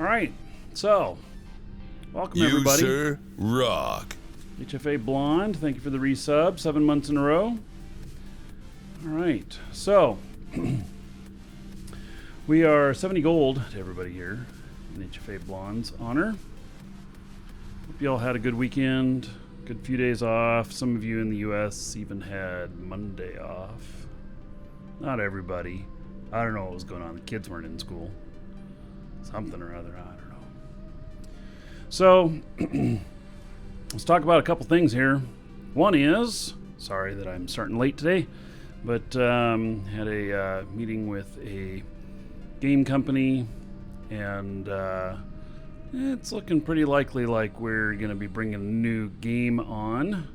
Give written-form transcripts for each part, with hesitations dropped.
right, so welcome You, everybody. sir, rock. HFA Blonde, thank you for the resub, 7 months in a row. All right, so we are 70 gold to everybody here in HFA Blonde's honor. Hope you all had a good weekend, good few days off. Some of you in the US even had Monday off. Not everybody. I don't know what was going on. The kids weren't in school. Something or other, I don't know. So, let's talk about a couple things here. One is, sorry that I'm starting late today, but had a meeting with a game company, and it's looking pretty likely like we're going to be bringing a new game on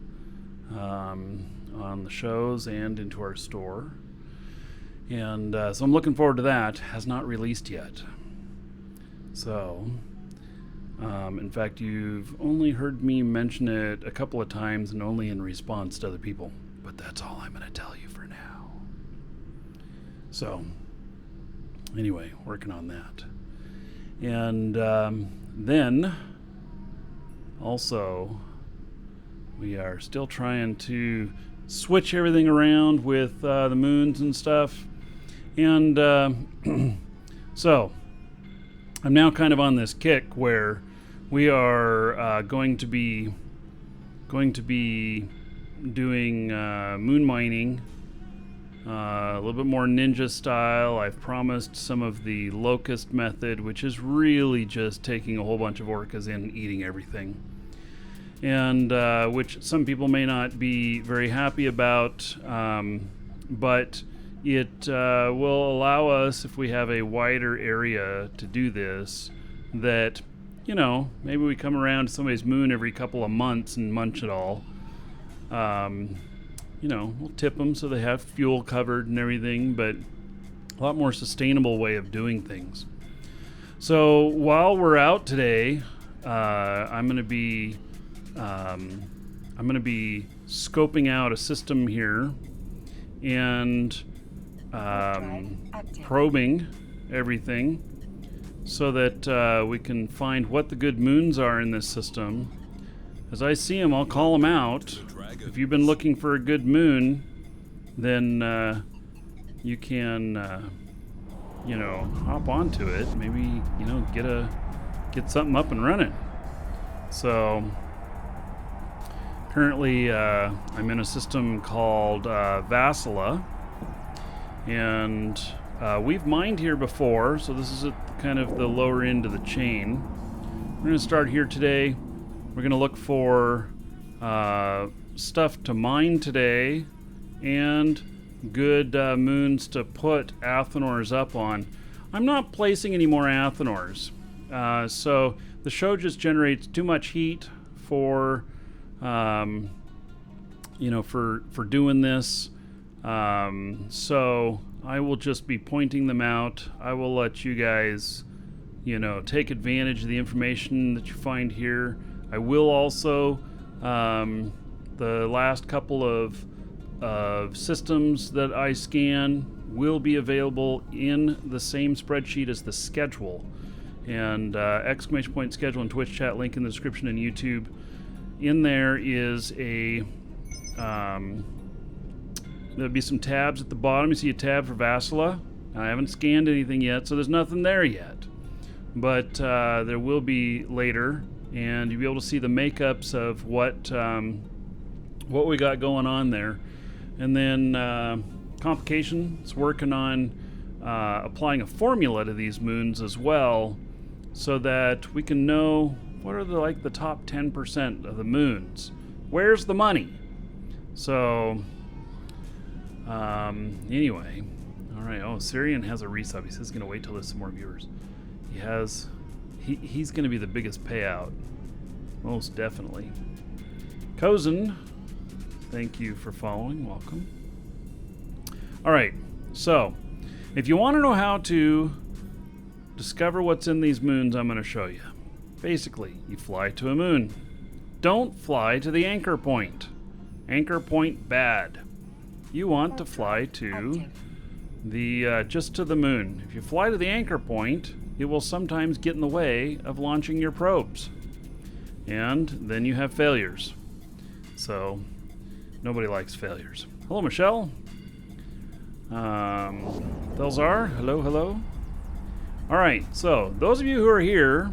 the shows and into our store. And so I'm looking forward to that. Has not released yet. So, in fact, you've only heard me mention it a couple of times and only in response to other people. But that's all I'm going to tell you for now. So, anyway, working on that. And then, also, we are still trying to switch everything around with the moons and stuff. And so, I'm now kind of on this kick where we are going to be doing moon mining a little bit more ninja style. I've promised some of the locust method, which is really just taking a whole bunch of orcas in and eating everything, and which some people may not be very happy about, but it will allow us, if we have a wider area to do this, that, you know, maybe we come around to somebody's moon every couple of months and munch it all. You know, we'll tip them so they have fuel covered and everything, but a lot more sustainable way of doing things. So while we're out today, I'm going to be scoping out a system here and probing everything so that we can find what the good moons are in this system. As I see them, I'll call them out. If you've been looking for a good moon, then you can hop onto it. Maybe, get something up and running. So currently I'm in a system called Vassala, and we've mined here before, so this is at kind of the lower end of the chain. We're going to start here today. We're going to look for stuff to mine today and good moons to put Athenors up on. I'm not placing any more Athenors, so the show just generates too much heat for for doing this. So I will just be pointing them out. I will let you guys, take advantage of the information that you find here. I will also, the last couple of systems that I scan will be available in the same spreadsheet as the schedule. And exclamation point schedule and Twitch chat, link in the description, and YouTube. In there is a there'll be some tabs at the bottom. You see a tab for Vassala. I haven't scanned anything yet, so there's nothing there yet. But there will be later, and you'll be able to see the makeups of what we got going on there. And then Complications working on applying a formula to these moons as well, so that we can know what are the top 10% of the moons. Where's the money? So anyway, all right. Oh, Syrian has a resub. He says he's gonna wait till there's some more viewers. He's gonna be the biggest payout, most definitely. Kozen, thank you for following. Welcome. All right. So, if you want to know how to discover what's in these moons, I'm going to show you. Basically, you fly to a moon. Don't fly to the anchor point. Anchor point bad. You want to fly to the just to the moon. If you fly to the anchor point, it will sometimes get in the way of launching your probes. And then you have failures. So, nobody likes failures. Hello, Michelle. Delzar, hello. All right, so those of you who are here,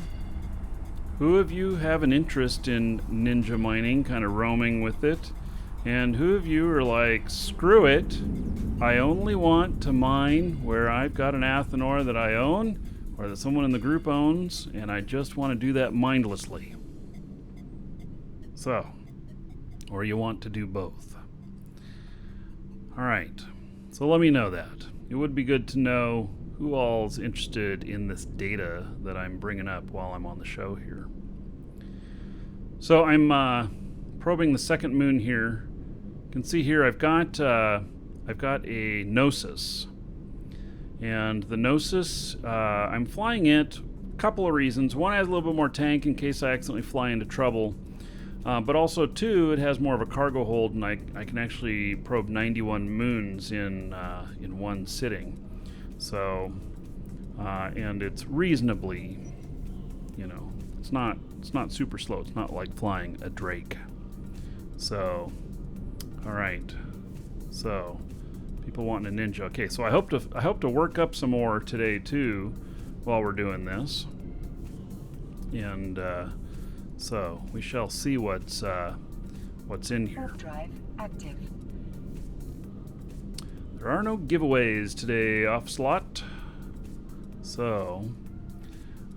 who of you have an interest in ninja mining, kind of roaming with it? And who of you are like, screw it, I only want to mine where I've got an Athenor that I own, or that someone in the group owns, and I just want to do that mindlessly. So, or you want to do both. All right, so let me know that. It would be good to know who all's interested in this data that I'm bringing up while I'm on the show here. So I'm probing the second moon here. You can see here I've got a Gnosis, and the Gnosis I'm flying it a couple of reasons. One, has a little bit more tank in case I accidentally fly into trouble, but also two, it has more of a cargo hold, and I can actually probe 91 moons in one sitting. So, and it's reasonably, it's not super slow. It's not like flying a Drake. So, all right. So, people wanting a Ninja. Okay, so I hope to work up some more today too, while we're doing this. And so we shall see what's in here. Drive active. There are no giveaways today off slot, so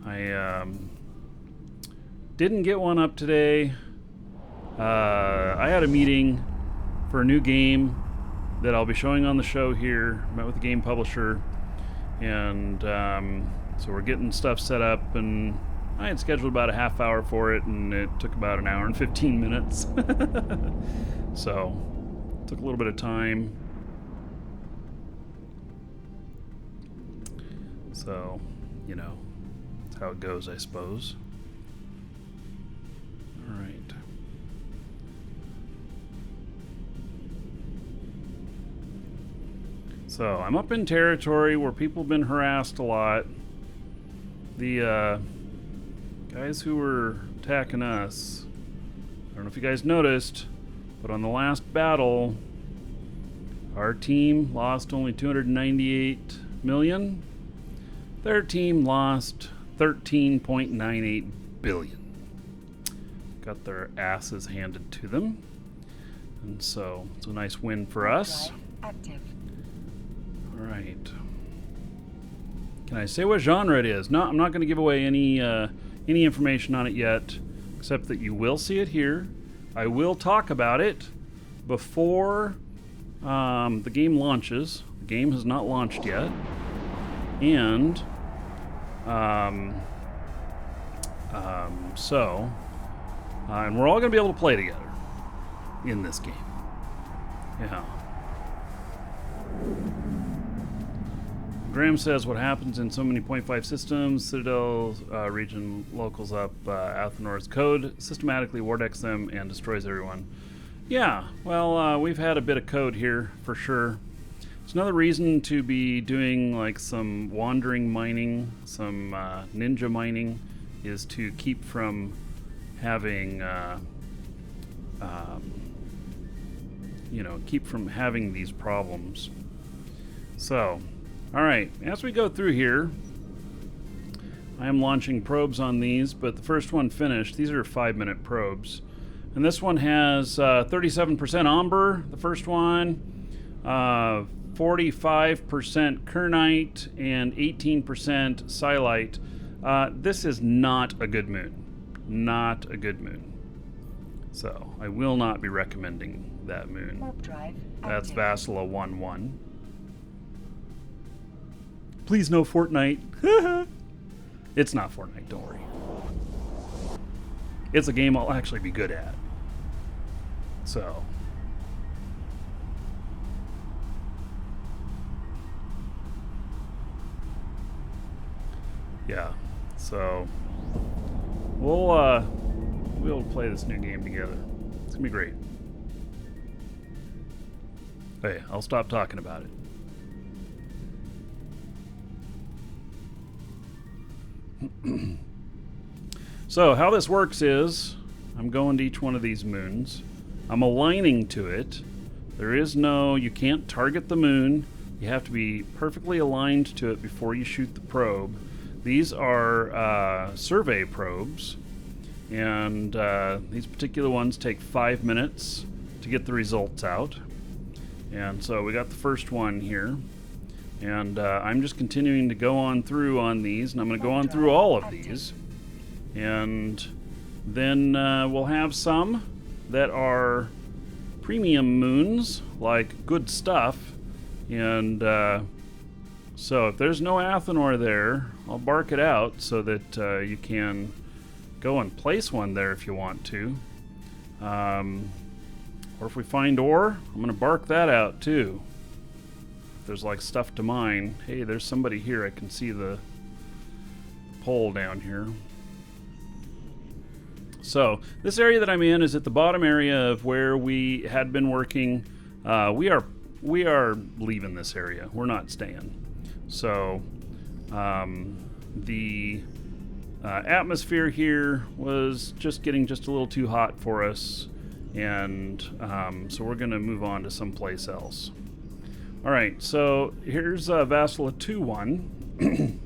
I didn't get one up today. I had a meeting for a new game that I'll be showing on the show here. Met with the game publisher, and so we're getting stuff set up, and I had scheduled about a half hour for it, and it took about an hour and 15 minutes. So took a little bit of time. So, that's how it goes, I suppose. All right. So, I'm up in territory where people have been harassed a lot. The guys who were attacking us, I don't know if you guys noticed, but on the last battle, our team lost only 298 million. Their team lost 13.98 billion. Got their asses handed to them. And so it's a nice win for us. Active. All right. Can I say what genre it is? No, I'm not going to give away any information on it yet, except that you will see it here. I will talk about it before the game launches. The game has not launched yet. And and we're all going to be able to play together in this game. Yeah. Graham says, what happens in so many 0.5 systems, Citadel region locals up Athenor's code, systematically Wardex them, and destroys everyone. Yeah, well, we've had a bit of code here, for sure. It's another reason to be doing like some wandering mining, some ninja mining, is to keep from having, keep from having these problems. So, all right, as we go through here, I am launching probes on these, but the first one finished. These are 5-minute probes. And this one has 37% Amber, the first one, 45% Kernite, and 18% Silite. This is not a good moon. Not a good moon. So, I will not be recommending that moon. Warp drive That's active. Vassila 1-1. Please no Fortnite. It's not Fortnite, don't worry. It's a game I'll actually be good at. So. Yeah. So. We'll be able to play this new game together. It's gonna be great. Okay, I'll stop talking about it. So how this works is I'm going to each one of these moons. I'm aligning to it. There is no, you can't target the moon. You have to be perfectly aligned to it before you shoot the probe. These are survey probes, and these particular ones take 5 minutes to get the results out. And so we got the first one here, and I'm just continuing to go on through on these, and I'm going to go on through all of these, and then we'll have some that are premium moons, like good stuff, and so if there's no Athenor there, I'll bark it out so that you can go and place one there if you want to. Or if we find ore, I'm going to bark that out too. If there's like stuff to mine. Hey, there's somebody here. I can see the pole down here. So this area that I'm in is at the bottom area of where we had been working. We are leaving this area. We're not staying. So the atmosphere here was just getting just a little too hot for us, and so we're going to move on to someplace else. All right, so here's Vassala 2-1.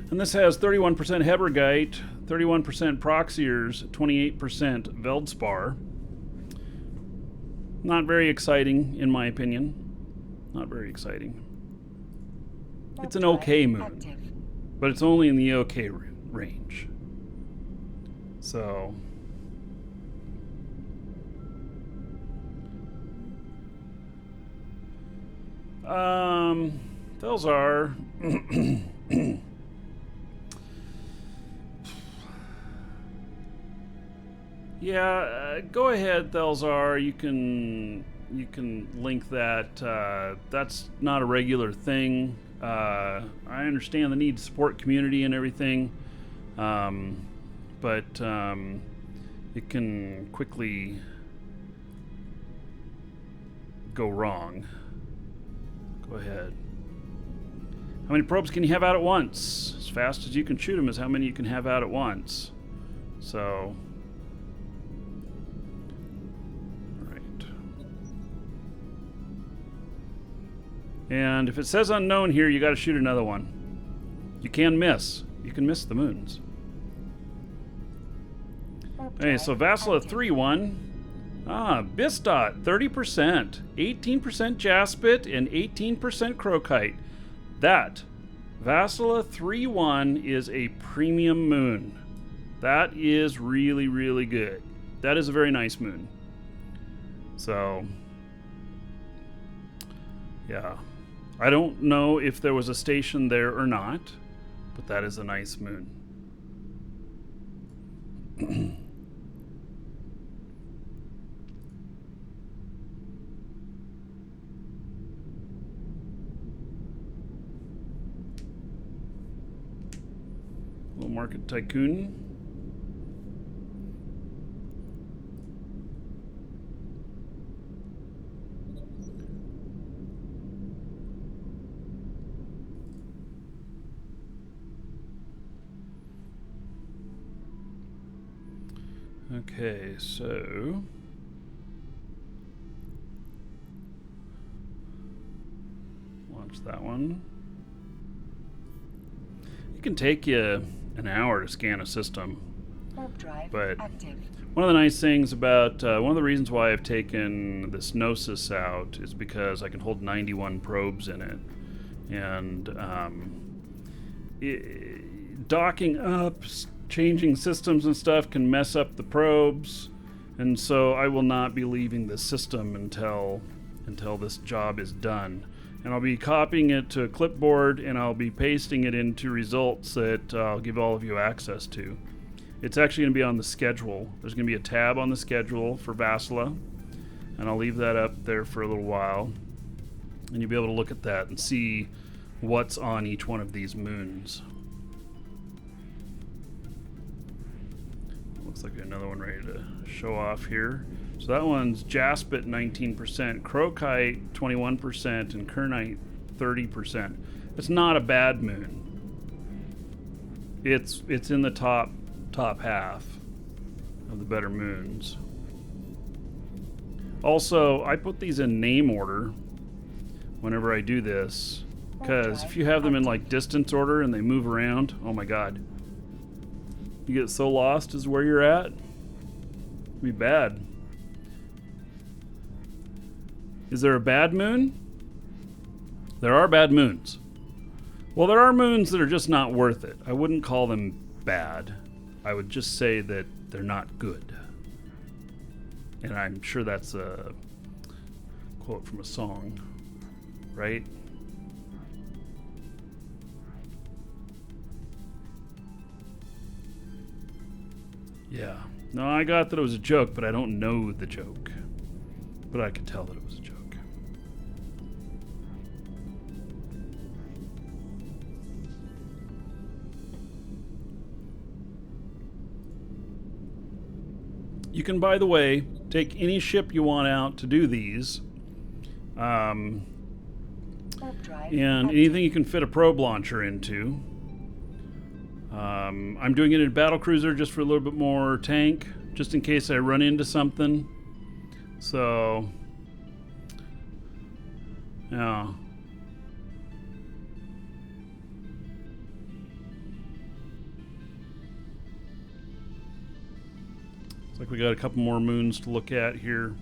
And this has 31% Hebergite, 31% Proxiers, 28% Veldspar. Not very exciting, in my opinion. Not very exciting. It's an okay moon, but it's only in the okay range. So those are yeah, go ahead, Thelzar. You can link that. That's not a regular thing. I understand the need to support community and everything, but it can quickly go wrong. Go ahead. How many probes can you have out at once? As fast as you can shoot them is how many you can have out at once. So, all right. And if it says unknown here, you got to shoot another one. You can miss. You can miss the moons. Okay, so Vassala 3-1. Bistot, 30%, 18% Jaspit, and 18% Crocite. That, Vassala 3-1 is a premium moon. That is really, really good. That is a very nice moon. So, yeah. I don't know if there was a station there or not, but that is a nice moon. Little Market Tycoon. Okay, so launch that one. It can take you an hour to scan a system, but one of the nice things about one of the reasons why I've taken this Gnosis out is because I can hold 91 probes in it, and docking up, changing systems and stuff can mess up the probes, and so I will not be leaving the system until this job is done. And I'll be copying it to a clipboard, and I'll be pasting it into results that I'll give all of you access to. It's actually going to be on the schedule. There's going to be a tab on the schedule for Vassala, and I'll leave that up there for a little while, and you'll be able to look at that and see what's on each one of these moons. Looks like another one ready to show off here. So that one's Jaspit 19%, Crocite 21%, and Kernite 30%. It's not a bad moon. it's in the top half of the better moons. Also, I put these in name order whenever I do this, because if you have them in like distance order and they move around, oh my god, you get so lost as where you're at. It'd be bad. Is there a bad moon? There are bad moons. Well, there are moons that are just not worth it. I wouldn't call them bad. I would just say that they're not good. And I'm sure that's a quote from a song, right? Yeah. No, I got that it was a joke, but I don't know the joke. But I could tell that it was a joke. You can, by the way, take any ship you want out to do these. And anything you can fit a probe launcher into. I'm doing it in battle cruiser just for a little bit more tank, just in case I run into something. So, yeah. Looks like we got a couple more moons to look at here.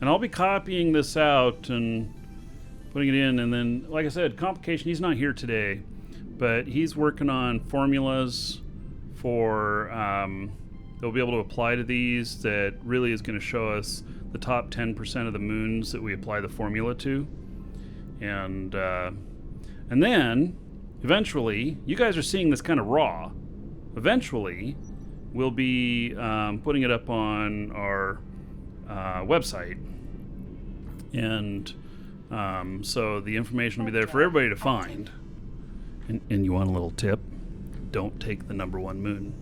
And I'll be copying this out and putting it in, and then, like I said, Complication, he's not here today, but he's working on formulas for they'll be able to apply to these that really is going to show us the top 10% of the moons that we apply the formula to. And then eventually, you guys are seeing this kind of raw. Eventually, we'll be putting it up on our website, and so the information will be there for everybody to find. And you want a little tip? Don't take the number 1 moon.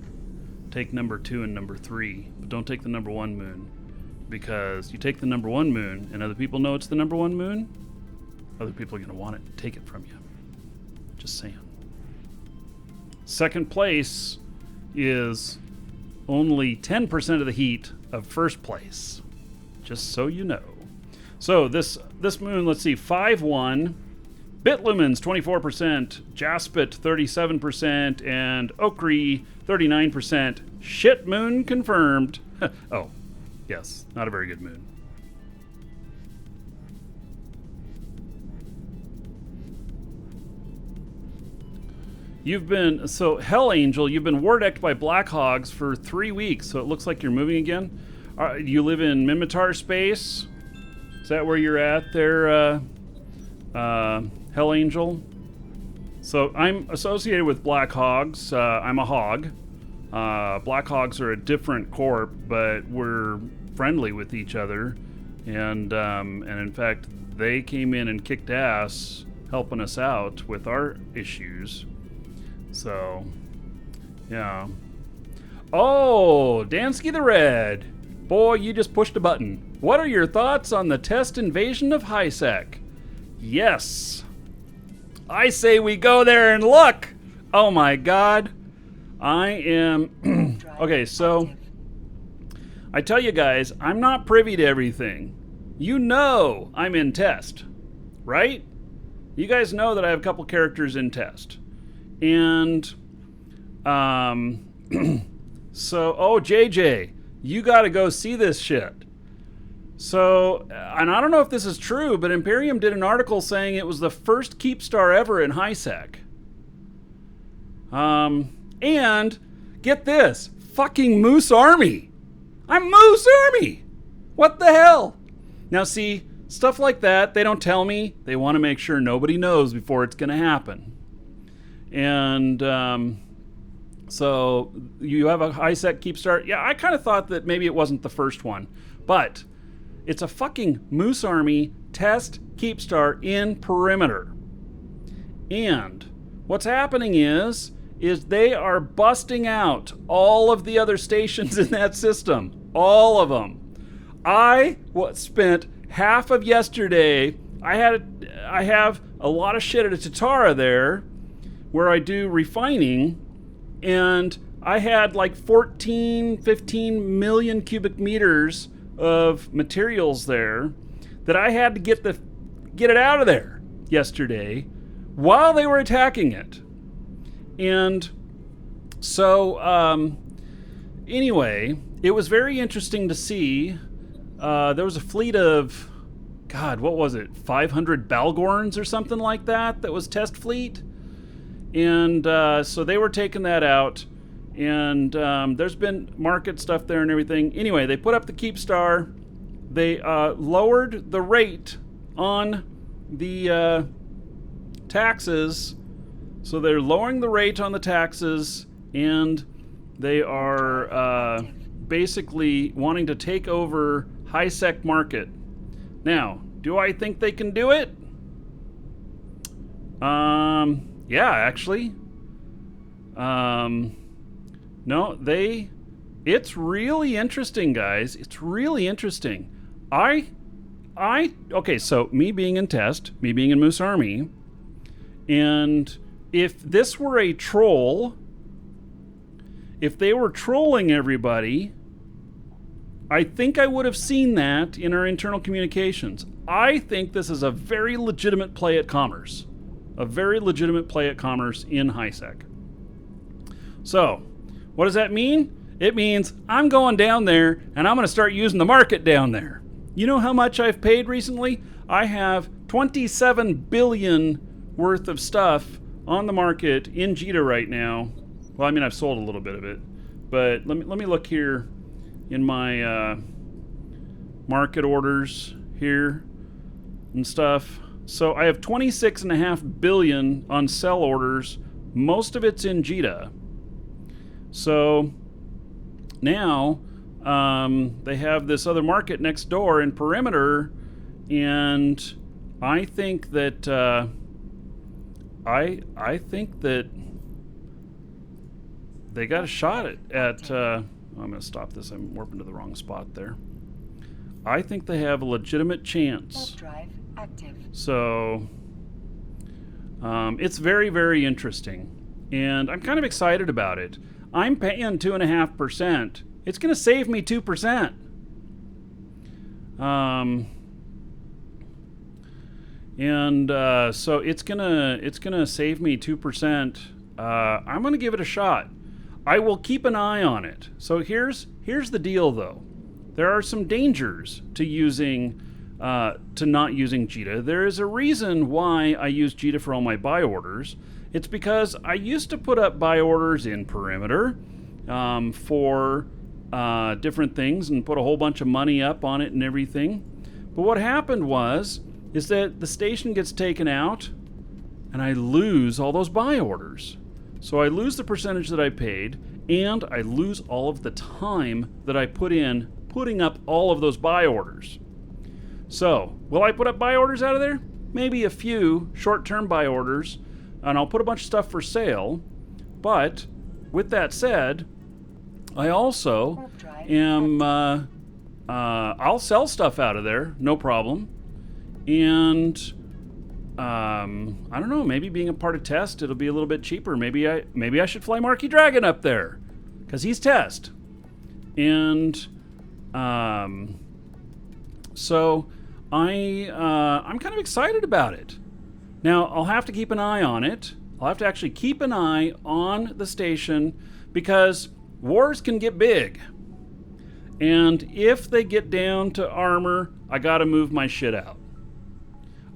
Take number 2 and number 3, but don't take the number 1 moon, because you take the number 1 moon and other people know it's the number 1 moon, other people are going to want it, take it from you. Just saying. Second place is only 10% of the heat of first place, just so you know. So this moon, let's see, 5-1, Bitlumens 24%, Jaspit 37%, and Okri 39%. Shit moon confirmed. Oh, yes, not a very good moon. Hell Angel, you've been war decked by Black Hogs for 3 weeks, so it looks like you're moving again. You live in Mimitar space? Is that where you're at there, Hell Angel? So I'm associated with Black Hogs. I'm a hog. Black Hogs are a different corp, but we're friendly with each other. And in fact, they came in and kicked ass helping us out with our issues. So, yeah. Oh, Dansky the Red. Boy, you just pushed a button. What are your thoughts on the test invasion of HiSec? Yes. I say we go there and look. Oh my God. I am... Okay, so... I tell you guys, I'm not privy to everything. You know I'm in test, right? You guys know that I have a couple characters in test. And, so, oh, JJ, you gotta go see this shit. So, and I don't know if this is true, but Imperium did an article saying it was the first Keepstar ever in HiSec. And, get this, fucking Moose Army. I'm Moose Army! What the hell? Now see, stuff like that, they don't tell me. They want to make sure nobody knows before it's gonna happen. And so you have a HiSec Keepstar. Yeah, I kind of thought that maybe it wasn't the first one, but it's a fucking Moose Army test Keepstar in perimeter. And what's happening is they are busting out all of the other stations in that system, all of them. I spent half of yesterday. I have a lot of shit at a Tatara there, where I do refining, And I had like 14, 15 million cubic meters of materials there that I had to get it out of there yesterday while they were attacking it. And so anyway, it was very interesting to see. There was a fleet of, God, what was it, 500 Balgorns or something like that was test fleet. And so they were taking that out. And there's been market stuff there and everything. Anyway, they put up the Keepstar. They lowered the rate on the taxes. So they're lowering the rate on the taxes, and they are basically wanting to take over high-sec market. Now, do I think they can do it? Yeah, actually. No, it's really interesting, guys. It's really interesting. Okay, so me being in test, me being in Moose Army, and if this were a troll, if they were trolling everybody, I think I would have seen that in our internal communications. I think this is a very legitimate play at commerce. A very legitimate play at commerce in high-sec. So, what does that mean? It means I'm going down there and I'm going to start using the market down there. You know how much I've paid recently? I have 27 billion worth of stuff on the market in JITA right now. Well, I mean, I've sold a little bit of it, but let me look here in my market orders here and stuff. So I have 26.5 billion on sell orders. Most of it's in JITA. So now they have this other market next door in Perimeter, and I think that I think that they got a shot at I'm going to stop this. I'm warping to the wrong spot there. I think they have a legitimate chance. Drive active. So it's very, very interesting, and I'm kind of excited about it. I'm paying 2.5%. It's going to save me 2%. So it's gonna save me 2%. I'm gonna give it a shot. I will keep an eye on it. So here's the deal, though. There are some dangers to not using JITA. There is a reason why I use JITA for all my buy orders. It's because I used to put up buy orders in Perimeter for different things and put a whole bunch of money up on it and everything. But what happened is that the station gets taken out and I lose all those buy orders. So I lose the percentage that I paid, and I lose all of the time that I put in putting up all of those buy orders. So, will I put up buy orders out of there? Maybe a few short-term buy orders, and I'll put a bunch of stuff for sale. But with that said, I also am I'll sell stuff out of there, no problem. And I don't know, maybe being a part of test, it'll be a little bit cheaper. Maybe I should fly Markee Dragon up there, because he's test. And so I'm kind of excited about it. Now, I'll have to keep an eye on it. I'll have to actually keep an eye on the station, because wars can get big. And if they get down to armor, I gotta move my shit out.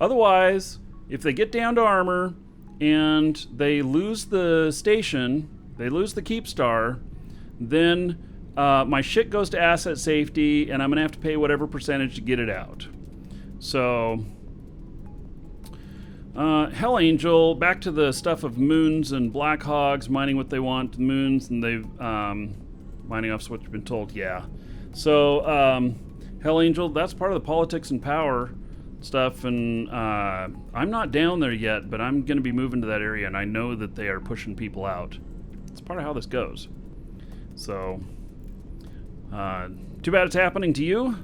Otherwise, if they get down to armor and they lose the station, they lose the Keepstar, then my shit goes to asset safety, and I'm gonna have to pay whatever percentage to get it out. So, Hell Angel, back to the stuff of moons and black hogs mining what they want, moons, and they've mining off what you've been told. Yeah. So, Hell Angel, that's part of the politics and power stuff, and I'm not down there yet, but I'm going to be moving to that area, and I know that they are pushing people out. It's part of how this goes. So, too bad it's happening to you,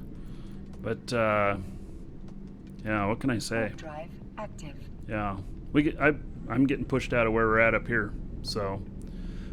but yeah, what can I say? Drive active. Yeah, I'm getting pushed out of where we're at up here. So,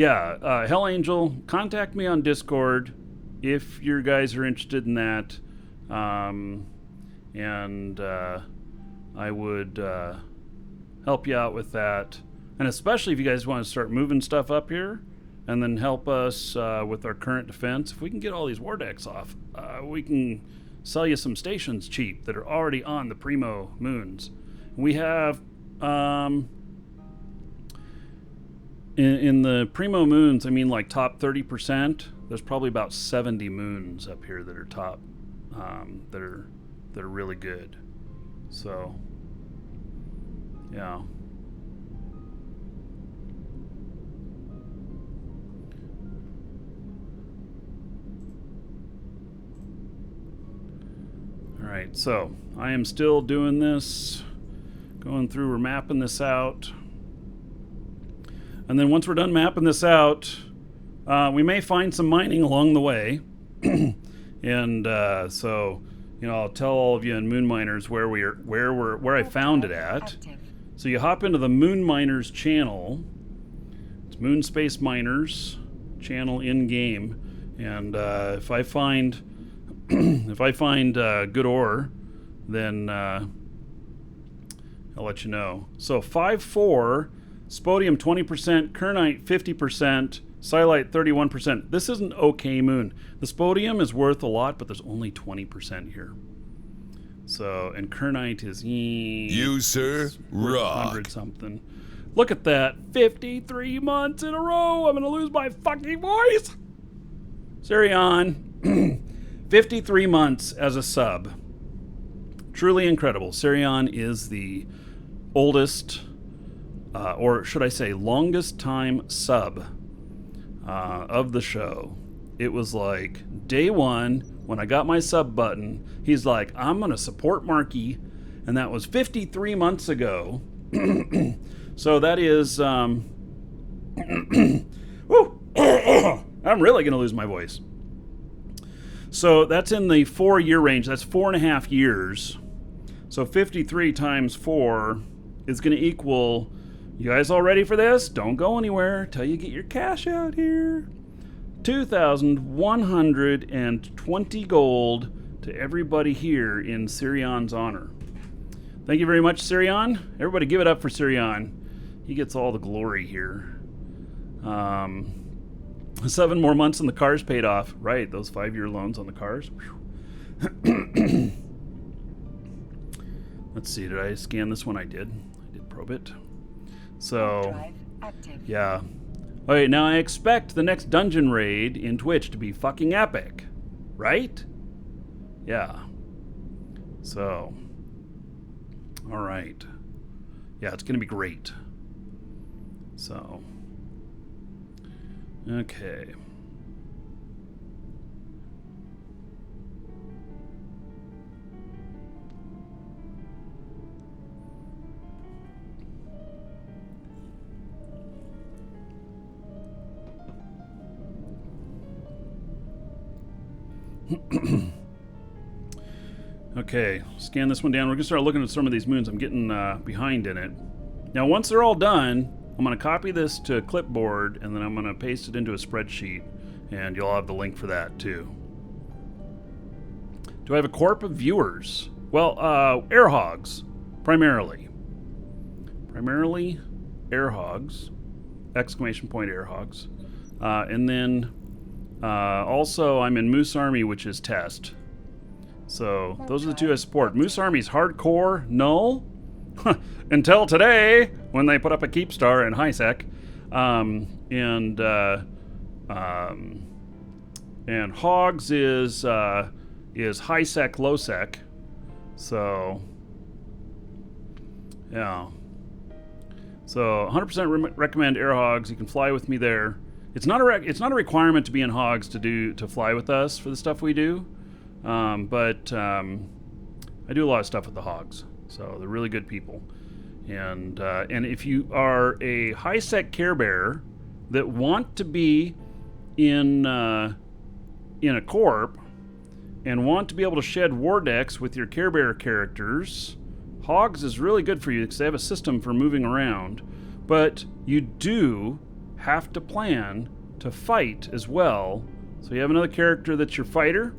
yeah, Hell Angel, contact me on Discord if you guys are interested in that. And I would help you out with that. And especially if you guys want to start moving stuff up here and then help us with our current defense. If we can get all these war decks off, we can sell you some stations cheap that are already on the Primo moons. We have... In the Primo moons, I mean like top 30%, there's probably about 70 moons up here that are top, that are really good. So, yeah. All right, so I am still doing this, going through, we're mapping this out. And then once we're done mapping this out, we may find some mining along the way. And so, you know, I'll tell all of you in Moon Miners where I found it at. So you hop into the Moon Miners channel. It's Moon Space Miners channel in game. And if I find good ore, then I'll let you know. So 5-4. Spodium 20%, Kernite 50%, Silite 31%. This is an okay moon. The Spodium is worth a lot, but there's only 20% here. So, and Kernite is... You, sir, rock. 100 something. Look at that. 53 months in a row. I'm going to lose my fucking voice. Sirion. 53 months as a sub. Truly incredible. Sirion is the oldest... or should I say longest time sub of the show. It was like day one when I got my sub button. He's like, I'm going to support Markee. And that was 53 months ago. So that is... woo! I'm really going to lose my voice. So that's in the 4-year range. That's 4.5 years. So 53 times 4 is going to equal... You guys all ready for this? Don't go anywhere till you get your cash out here. 2,120 gold to everybody here in Sirion's honor. Thank you very much, Sirion. Everybody give it up for Sirion. He gets all the glory here. 7 more months and the car's paid off. Right, those 5-year loans on the cars. Let's see, did I scan this one? I did probe it. So, yeah. Okay, now I expect the next dungeon raid in Twitch to be fucking epic. Right? Yeah. So, alright. Yeah, it's going to be great. So, okay. Okay, scan this one down. We're going to start looking at some of these moons. I'm getting behind in it. Now, once they're all done, I'm going to copy this to a clipboard, and then I'm going to paste it into a spreadsheet, and you'll have the link for that, too. Do I have a corp of viewers? Well, air hogs, primarily. Primarily air hogs, exclamation point air hogs. And then also I'm in Moose Army, which is test. So those are the two I support. Moose Army's hardcore, null. Until today, when they put up a keep star in high sec. And hogs is high sec, low sec. So yeah. So 100% recommend air hogs. You can fly with me there. It's not a requirement to be in hogs to fly with us for the stuff we do. But I do a lot of stuff with the hogs, so they're really good people. And if you are a high sec Care Bearer that want to be in a corp and want to be able to shed war decks with your Care Bearer characters, hogs is really good for you because they have a system for moving around. But you do have to plan to fight as well. So you have another character that's your fighter,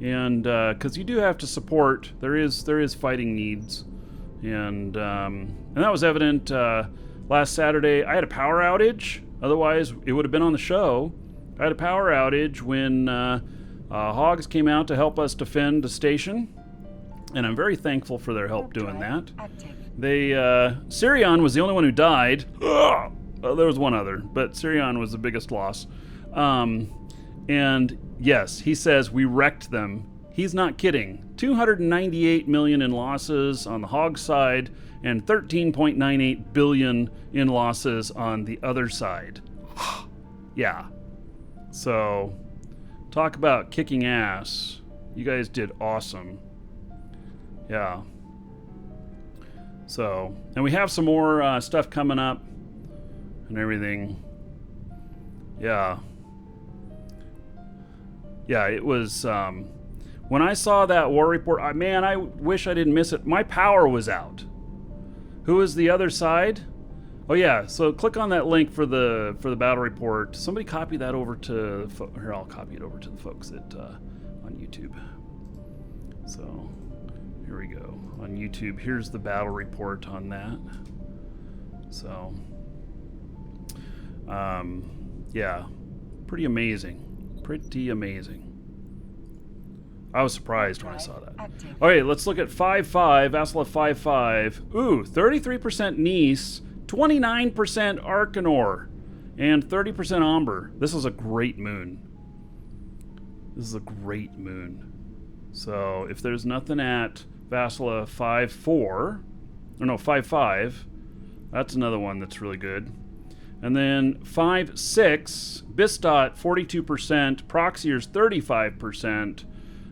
and because you do have to support, there is fighting needs, and that was evident last Saturday. I had a power outage. Otherwise, it would have been on the show. I had a power outage when Hogs came out to help us defend the station, and I'm very thankful for their help doing that. They Sirion was the only one who died. There was one other, but Sirion was the biggest loss. And yes, he says we wrecked them. He's not kidding. 298 million in losses on the Hog side and 13.98 billion in losses on the other side. Yeah. So, talk about kicking ass. You guys did awesome. Yeah. So, and we have some more stuff coming up and everything. Yeah. Yeah, it was, when I saw that war report, man, I wish I didn't miss it. My power was out. Who is the other side? Oh yeah, so click on that link for the battle report. Somebody copy that over to, here, I'll copy it over to the folks at, on YouTube. So, here we go. On YouTube, here's the battle report on that. So, yeah, pretty amazing. Pretty amazing. I was surprised when I saw that. Okay, let's look at 5-5, Vassala 5-5. Ooh, 33% Nice, 29% Arcanor, and 30% Amber. This is a great moon. This is a great moon. So if there's nothing at Vassala 5-4, or no, 5-5, that's another one that's really good. And then 5-6, Bistot 42%, Proxier's 35%,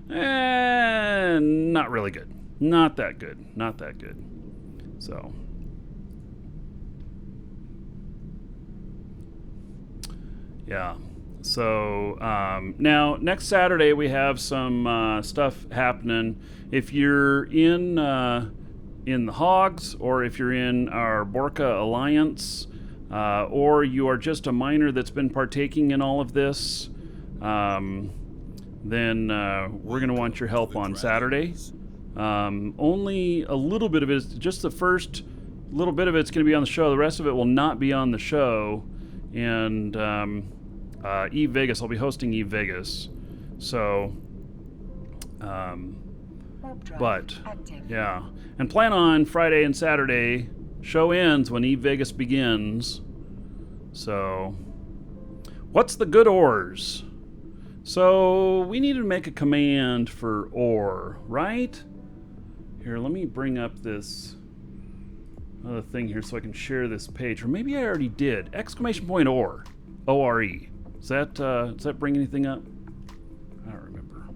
and not really good. Not that good. Not that good. So, yeah. So now next Saturday we have some stuff happening. If you're in the Hogs, or if you're in our Borka Alliance, or you are just a miner that's been partaking in all of this, then we're going to want your help on Saturday. Only a little bit of it, just the first little bit of it's going to be on the show. The rest of it will not be on the show. And Eve Vegas, I'll be hosting Eve Vegas. So, but, yeah. And plan on Friday and Saturday. Show ends when Eve Vegas begins. So, what's the good ores? So, we need to make a command for ore, right? Here, let me bring up this other thing here so I can share this page. Or maybe I already did. Exclamation point ore. O-R-E. Does that bring anything up? I don't remember.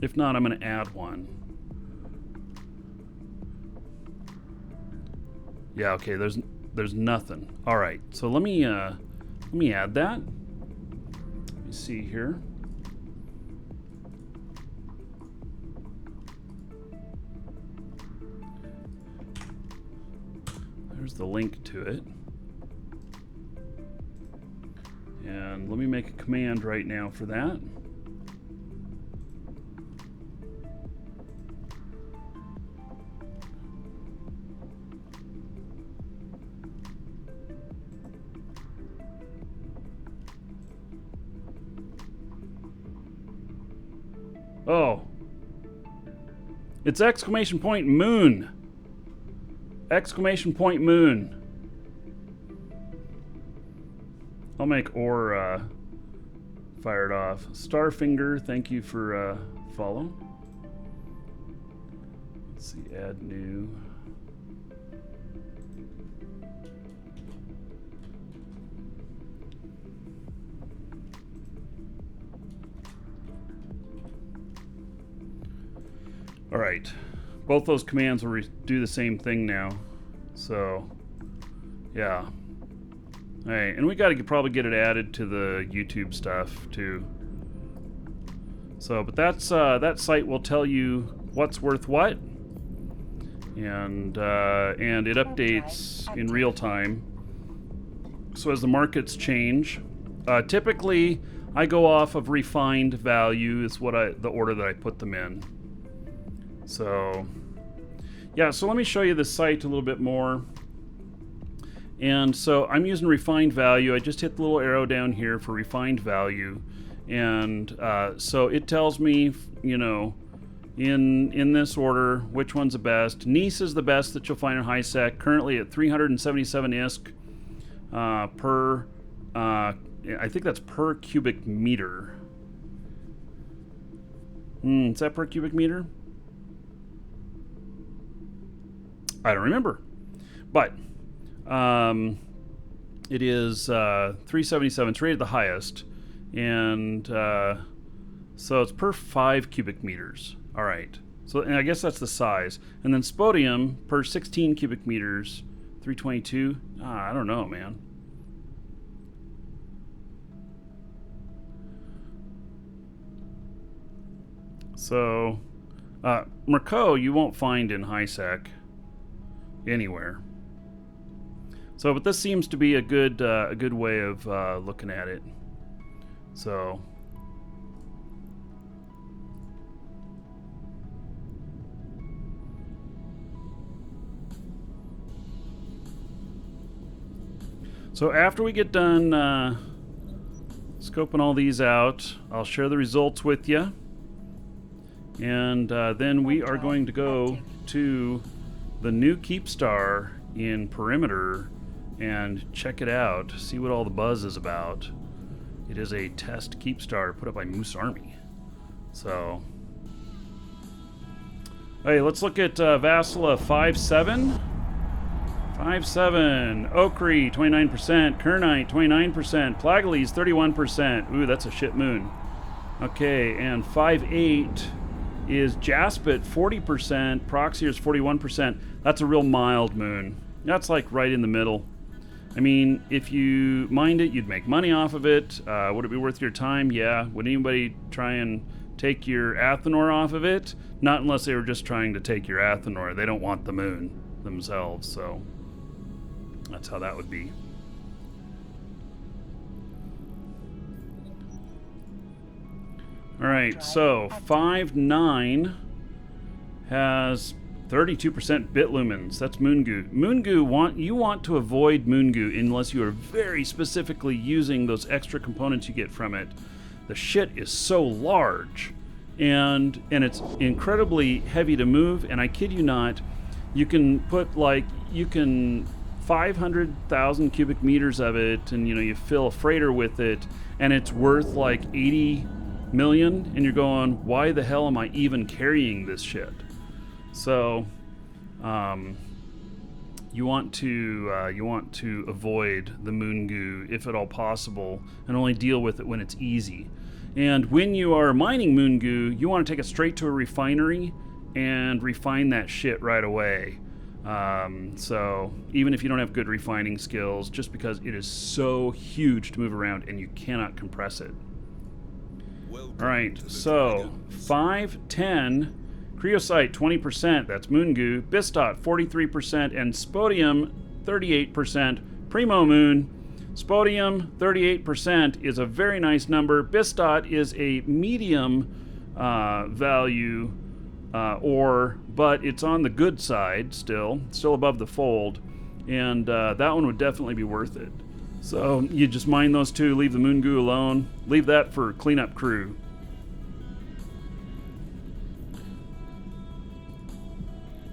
If not, I'm going to add one. Yeah, okay, there's nothing. All right, so let me add that. Let me see here. There's the link to it. And let me make a command right now for that. Oh. It's exclamation point moon. Exclamation point moon. I'll make ore fired off. Starfinger, thank you for follow. Let's see, add new. All right, both those commands will do the same thing now. So, yeah. All right, and we got to probably get it added to the YouTube stuff too. So, but that's that site will tell you what's worth what, and it updates in real time. So as the markets change, typically I go off of refined value is the order that I put them in. So yeah, so let me show you the site a little bit more. And so I'm using refined value. I just hit the little arrow down here for refined value. And so it tells me, you know, in this order, which one's the best. Nice is the best that you'll find in HiSec, currently at 377 ISK per, I think that's per cubic meter. Is that per cubic meter? I don't remember. But it is 377. It's rated the highest. And so it's per 5 cubic meters. All right. So and I guess that's the size. And then spodium per 16 cubic meters, 322. I don't know, man. So Markee you won't find in HiSec anywhere. So, but this seems to be a good way of looking at it. So, after we get done scoping all these out, I'll share the results with you, and then we are going to go to the new Keepstar in Perimeter and check it out, see what all the buzz is about. It is a test Keepstar put up by Moose Army. So, hey, let's look at Vassala 5.7. 5.7. Okri 29%. Kernite 29%. Plagalese 31%. Ooh, that's a shit moon. Okay, and 5.8 is Jaspit 40%. Proxier's 41%. That's a real mild moon. That's like right in the middle. I mean, if you mined it, you'd make money off of it. Would it be worth your time? Yeah. Would anybody try and take your Athanor off of it? Not unless they were just trying to take your Athanor. They don't want the moon themselves, so that's how that would be. All right, so 5.9 has 32% bit lumens. That's Moongoo. Moongoo, you want to avoid Moongoo unless you are very specifically using those extra components you get from it. The shit is so large, and it's incredibly heavy to move. And I kid you not, you can put 500,000 cubic meters of it, and you fill a freighter with it, and it's worth like 80 million. And you're going, why the hell am I even carrying this shit? So, you want to avoid the Moongoo if at all possible, and only deal with it when it's easy. And when you are mining Moongoo, you want to take it straight to a refinery and refine that shit right away. So even if you don't have good refining skills, just because it is so huge to move around and you cannot compress it. All right, so 5.10. Creocyte 20%, that's Moongoo. Bistot 43%, and Spodium 38%. Primo Moon. Spodium 38% is a very nice number. Bistot is a medium value ore, but it's on the good side still above the fold, and that one would definitely be worth it. So you just mine those two, leave the Moongoo alone, leave that for cleanup crew.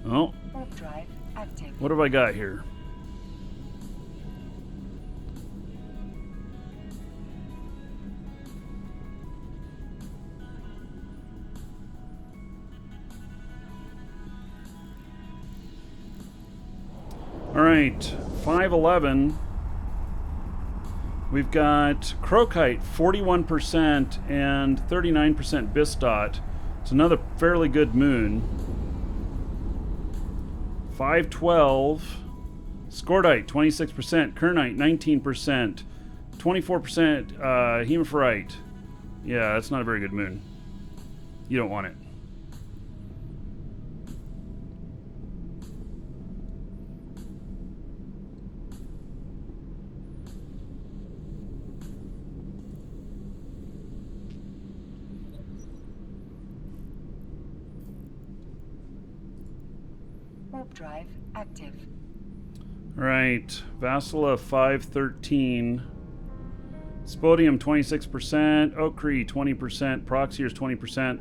Oh, what have I got here? All right, 5.11. We've got Crocite 41% and 39% Bistot. It's another fairly good moon. 5.12, Scordite 26%, Kernite 19%, 24% Hemophorite. Yeah, that's not a very good moon. You don't want it. Warp drive active. All right, Vassala 513. Spodium 26%, Okri 20%, Proxier's 20%.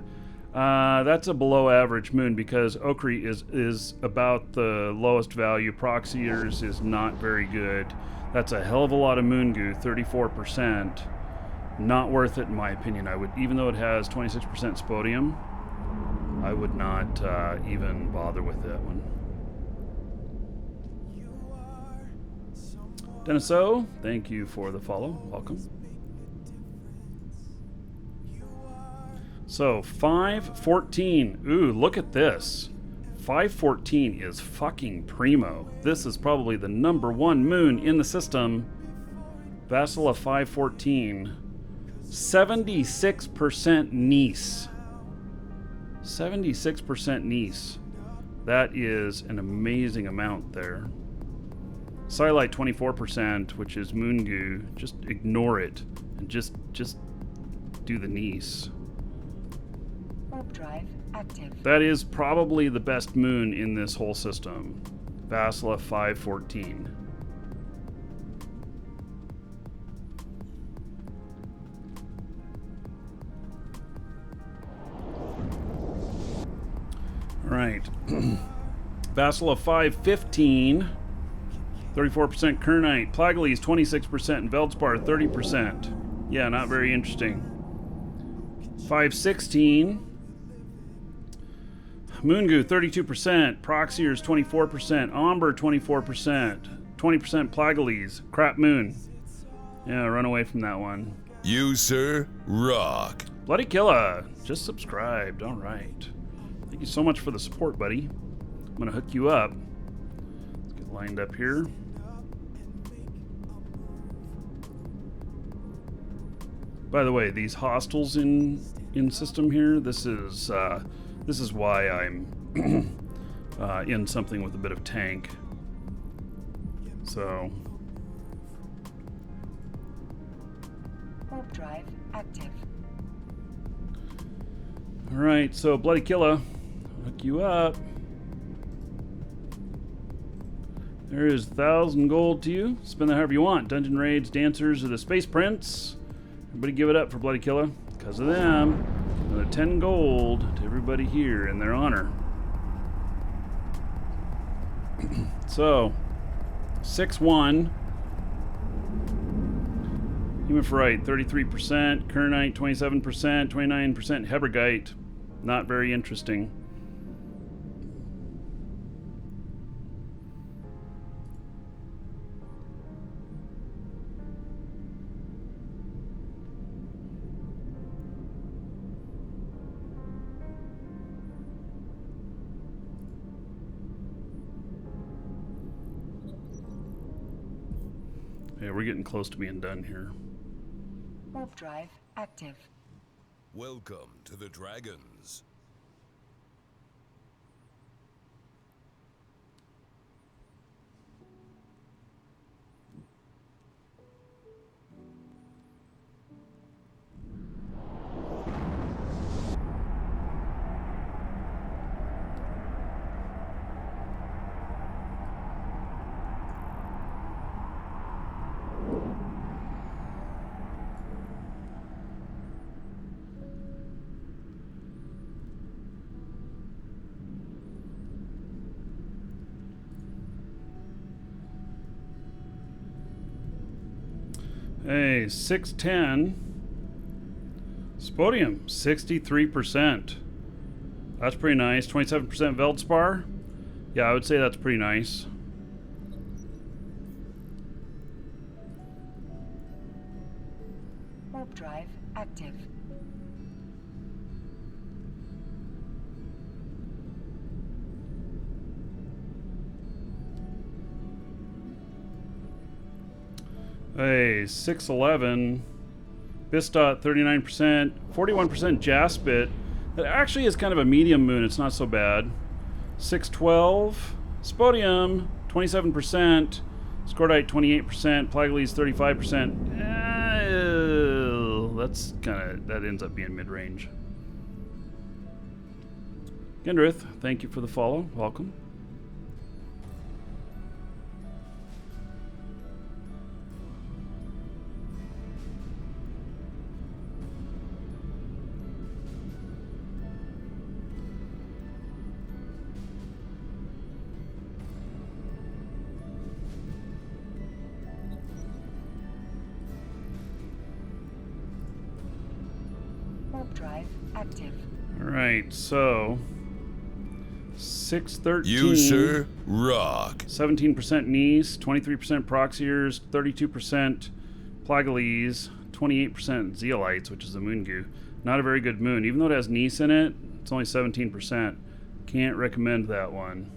That's a below average moon because Okri is about the lowest value. Proxier's is not very good. That's a hell of a lot of moon goo, 34%. Not worth it in my opinion. I would, even though it has 26% spodium, I would not even bother with that one. Dennis O, thank you for the follow. Welcome. So 514. Ooh, look at this. 514 is fucking primo. This is probably the #1 moon in the system. Vassala 514. 76% Nice. 76% Nice. That is an amazing amount there. Silite 24%, which is moon goo. Just ignore it and just do the Nice. Warp drive active. That is probably the best moon in this whole system. Vassala 514. All right. Vassala 515. 34% Kernite. Plagalese 26%. And Veldspar 30%. Yeah, not very interesting. 516. Moongoo 32%. Proxier's 24%. Omber 24%. 20% Plagalese. Crap moon. Yeah, run away from that one. You, sir, rock. Bloody Killa just subscribed. All right. Thank you so much for the support, buddy. I'm going to hook you up. Let's get lined up here. By the way, these hostels in system here, this is why I'm in something with a bit of tank. So Warp drive active. all right, so Bloody Killa, hook you up. There is 1,000 gold to you. Spend that however you want. Dungeon raids, dancers, or the Space Prince. Everybody give it up for Bloody Killa. Because of them, another 10 gold to everybody here in their honor. So, 6-1. Humiferite, 33%. Kernite, 27%. 29% Hebergite. Not very interesting. Yeah, we're getting close to being done here. Warp drive active. Welcome to the Dragons. Hey, 610. Spodium, 63%. That's pretty nice. 27% Veldspar. Yeah, I would say that's pretty nice. Warp drive active. Hey, 611. Bistot, 39%. 41% Jaspit. That actually is kind of a medium moon. It's not so bad. 612. Spodium, 27%. Scordite, 28%. Plagalese, 35%. That's kind of, that ends up being mid-range. Gendrith, thank you for the follow. Welcome. Warp drive active. All right, so 613. You, sir, rock. 17% Nice, 23% Proxiers, 32% Plagalese, 28% Zeolites, which is the moon goo. Not a very good moon. Even though it has Nice in it, it's only 17%. Can't recommend that one.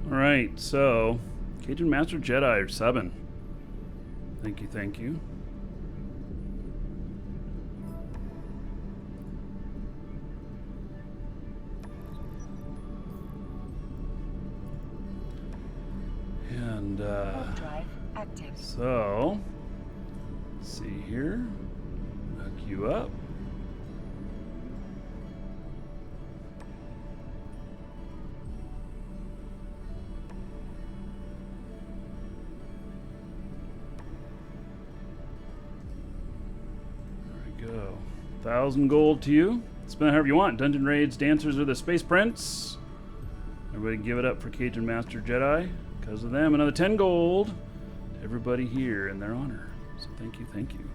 All right, so Cajun Master Jedi are 7. Thank you, thank you. And Warp drive active. so, let's see here. Hook you up. There we go. 1,000 gold to you. Spend it however you want. Dungeon raids, dancers, or the Space Prince. Everybody give it up for Cajun Master Jedi. Because of them, another 10 gold to everybody here in their honor. So thank you, thank you.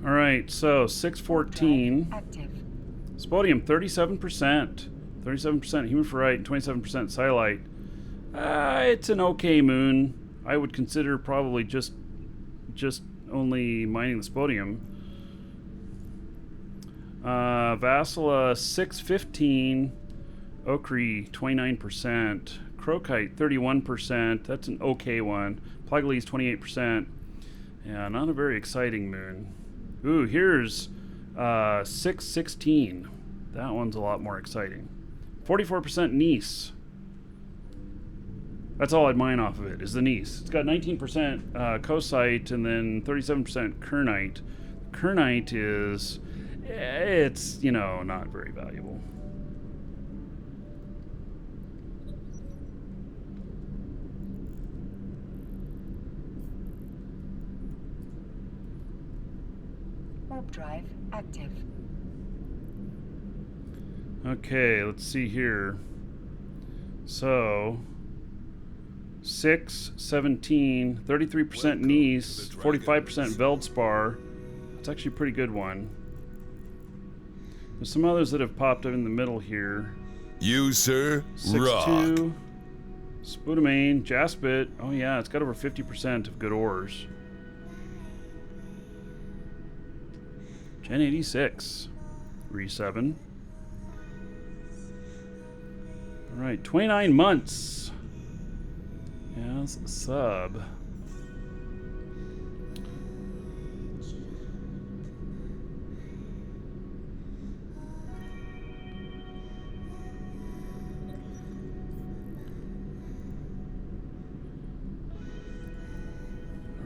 All right, so 614. Active. Spodium, 37%. 37% human ferrite, 27% psilite. It's an okay moon. I would consider probably just only mining the spodium. Vassala, 615. Okri, 29%. Crokite, 31%. That's an okay one. Plagalese, 28%. Yeah, not a very exciting moon. Ooh, here's 616. That one's a lot more exciting. 44% Nice. That's all I'd mine off of it, is the Nice. It's got 19% Cosite and then 37% Kernite. Kernite is, it's, not very valuable. Warp drive active. Okay, let's see here. So, 6, 17, 33% Nice, 45% Veldspar. That's actually a pretty good one. There's some others that have popped up in the middle here. You, sir, rock. 6-2, Spudamane, Jaspit. Oh yeah, it's got over 50% of good ores. Gen 86, Re7. All right, 29 months. Yes, sub. All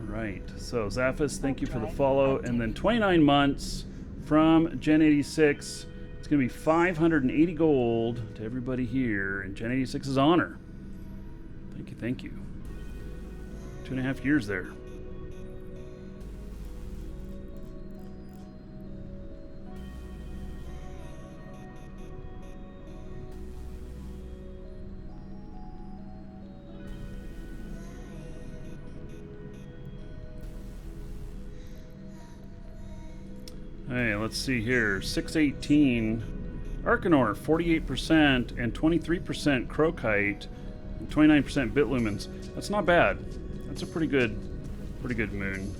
right, so Zaphis, thank you for the follow. And then 29 months from Gen 86. It's going to be 580 gold to everybody here in Gen 86's honor. Thank you, thank you. 2.5 years there. Hey, let's see here. 618 Arcanor, 48% and 23% Crokite, and 29% Bitlumens. That's not bad. That's a pretty good moon.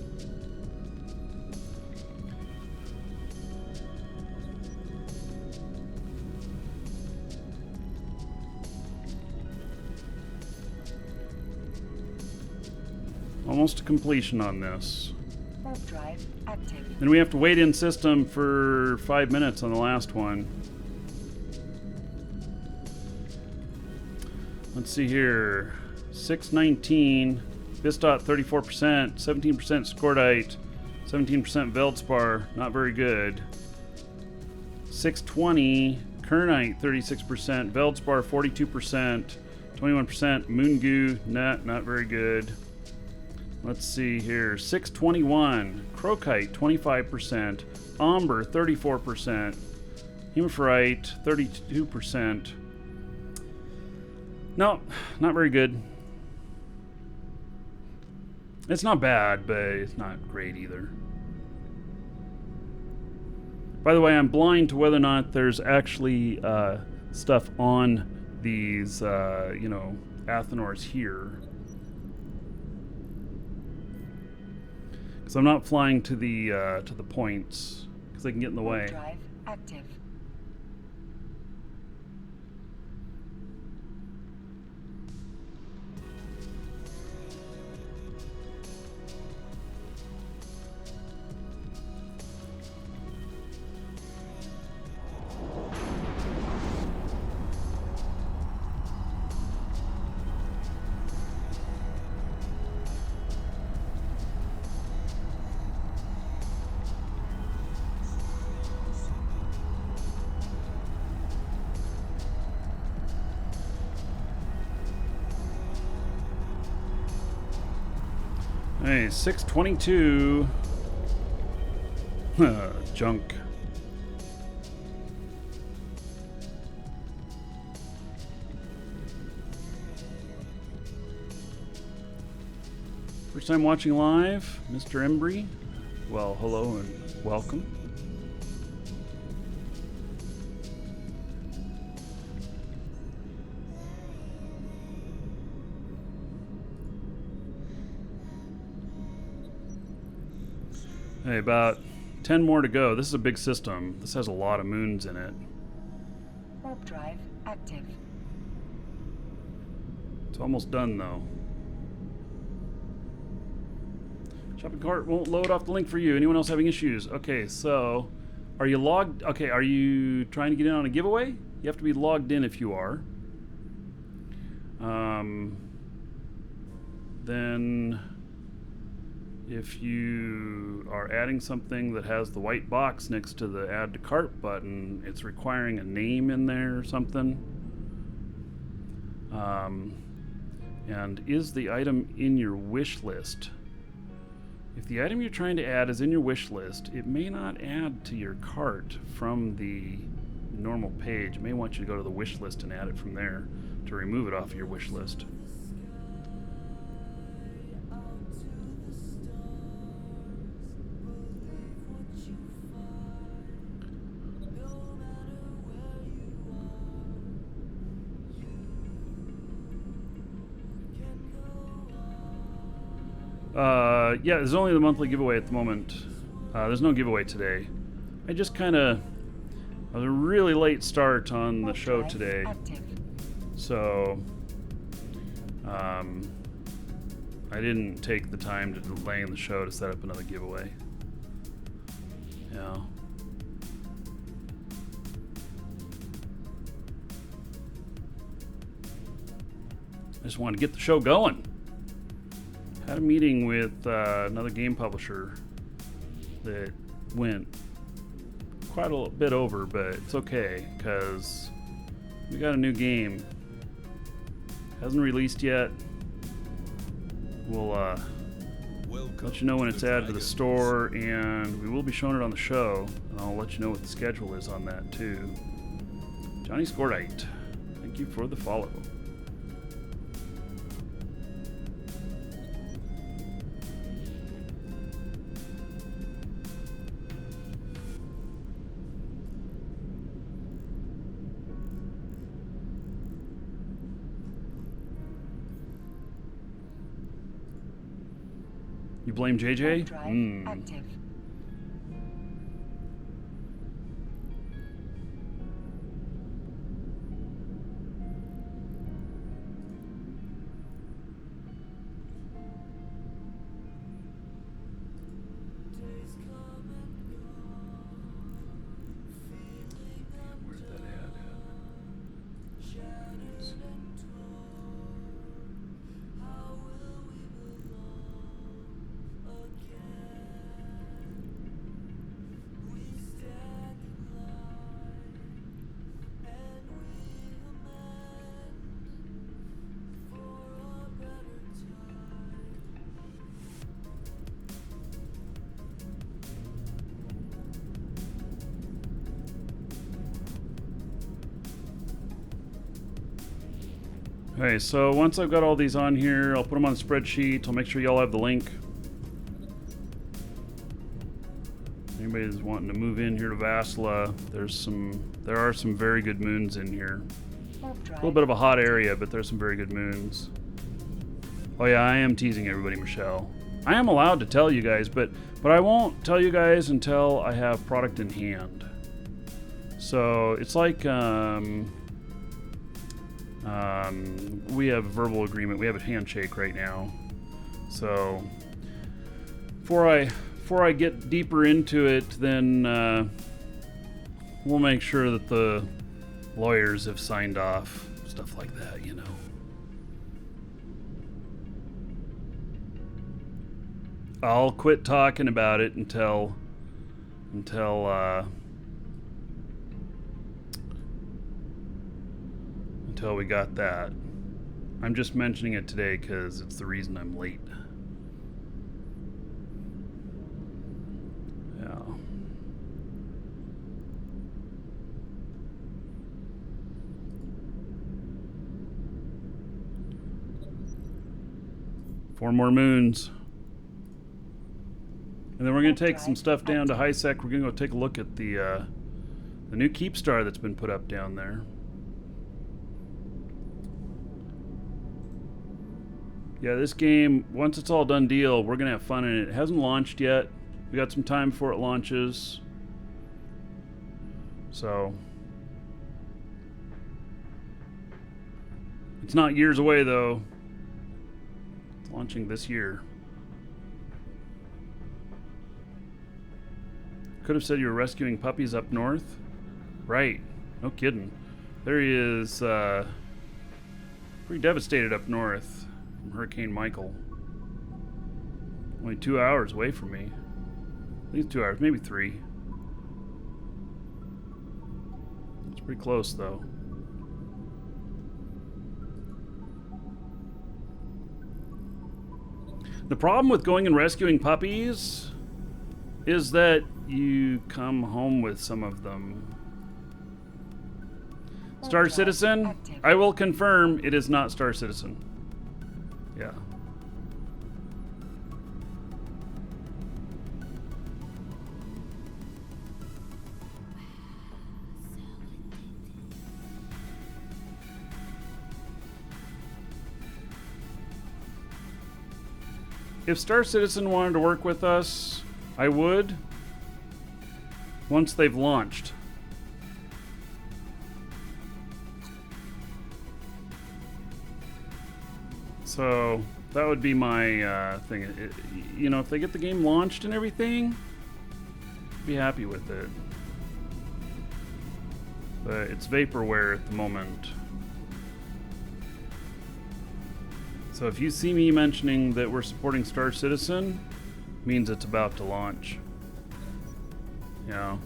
Almost to completion on this. Warp drive active. Then we have to wait in system for 5 minutes on the last one. Let's see here. 619, Bistot 34%, 17% Scordite, 17% Veldspar, not very good. 620 Kernite 36%, Veldspar 42%, 21% Moongoo, not very good. Let's see here. 621 Crocite 25%, Ombre 34%, Hemiferite 32%. No, not very good. It's not bad, but it's not great either. By the way, I'm blind to whether or not there's actually stuff on these, Athenors here. Because I'm not flying to the points, because they can get in the way. Drive active. Hey, 622. Junk. First time watching live, Mr. Embry. Well, hello and welcome. Hey, about 10 more to go. This is a big system. This has a lot of moons in it. Warp drive active. It's almost done, though. Shopping cart won't load off the link for you. Anyone else having issues? Okay, so are you logged? Okay, are you trying to get in on a giveaway? You have to be logged in if you are. Then if you are adding something that has the white box next to the add to cart button, it's requiring a name in there or something. And is the item in your wish list? If the item you're trying to add is in your wish list, it may not add to your cart from the normal page. It may want you to go to the wish list and add it from there to remove it off of your wish list. Yeah, there's only the monthly giveaway at the moment. There's no giveaway today. I just kind of... I was a really late start on the show today. So... I didn't take the time to delay in the show to set up another giveaway. Yeah. I just wanted to get the show going. Had a meeting with another game publisher that went quite a bit over, but it's okay because we got a new game. Hasn't released yet. We'll let you know when it's added to the store, and we will be showing it on the show, and I'll let you know what the schedule is on that too. Johnny Scordite, thank you for the follow. You blame JJ? Drive active. Where'd that add at? Okay, so once I've got all these on here, I'll put them on the spreadsheet. I'll make sure y'all have the link. Anybody that's wanting to move in here to Vassala, there are some very good moons in here. Warp drive. A little bit of a hot area, but there's some very good moons. Oh yeah, I am teasing everybody, Michelle. I am allowed to tell you guys, but I won't tell you guys until I have product in hand. So it's like we have a verbal agreement. We have a handshake right now. So before I get deeper into it, then we'll make sure that the lawyers have signed off, stuff like that, you know. I'll quit talking about it until we got that. I'm just mentioning it today because it's the reason I'm late. Yeah. Four more moons. And then we're going to take some stuff down to high sec. We're going to go take a look at the new keep star that's been put up down there. Yeah, this game, once it's all done deal, we're going to have fun in it. It hasn't launched yet. We got some time before it launches. So it's not years away though. It's launching this year. Could have said you were rescuing puppies up north. Right. No kidding. There he is, pretty devastated up north from Hurricane Michael. Only 2 hours away from me. At least 2 hours, maybe 3. It's pretty close though. The problem with going and rescuing puppies is that you come home with some of them. Star Citizen? I will confirm it is not Star Citizen. Yeah. If Star Citizen wanted to work with us, I would, once they've launched. So that would be my thing. You know, if they get the game launched and everything, be happy with it. But it's vaporware at the moment. So if you see me mentioning that we're supporting Star Citizen, means it's about to launch. You know.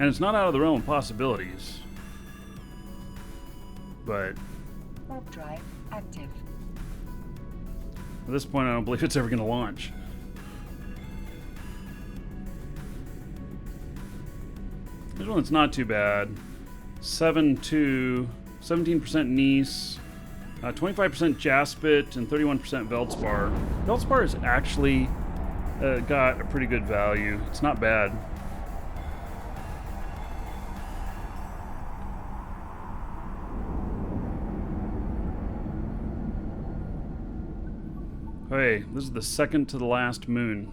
And it's not out of the realm of possibilities. But Warp drive active. at this point, I don't believe it's ever going to launch. This one's not too bad. 17% Nice, 25% Jaspit, and 31% Veldspar. Veldspar has actually got a pretty good value. It's not bad. Hey, this is the second to the last moon.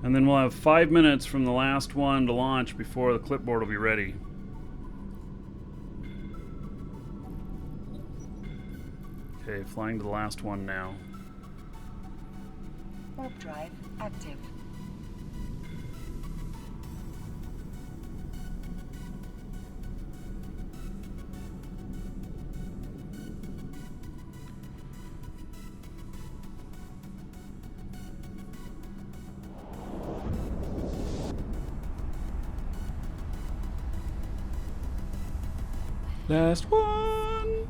And then we'll have 5 minutes from the last one to launch before the clipboard will be ready. Okay, flying to the last one now. Warp drive active. Last one.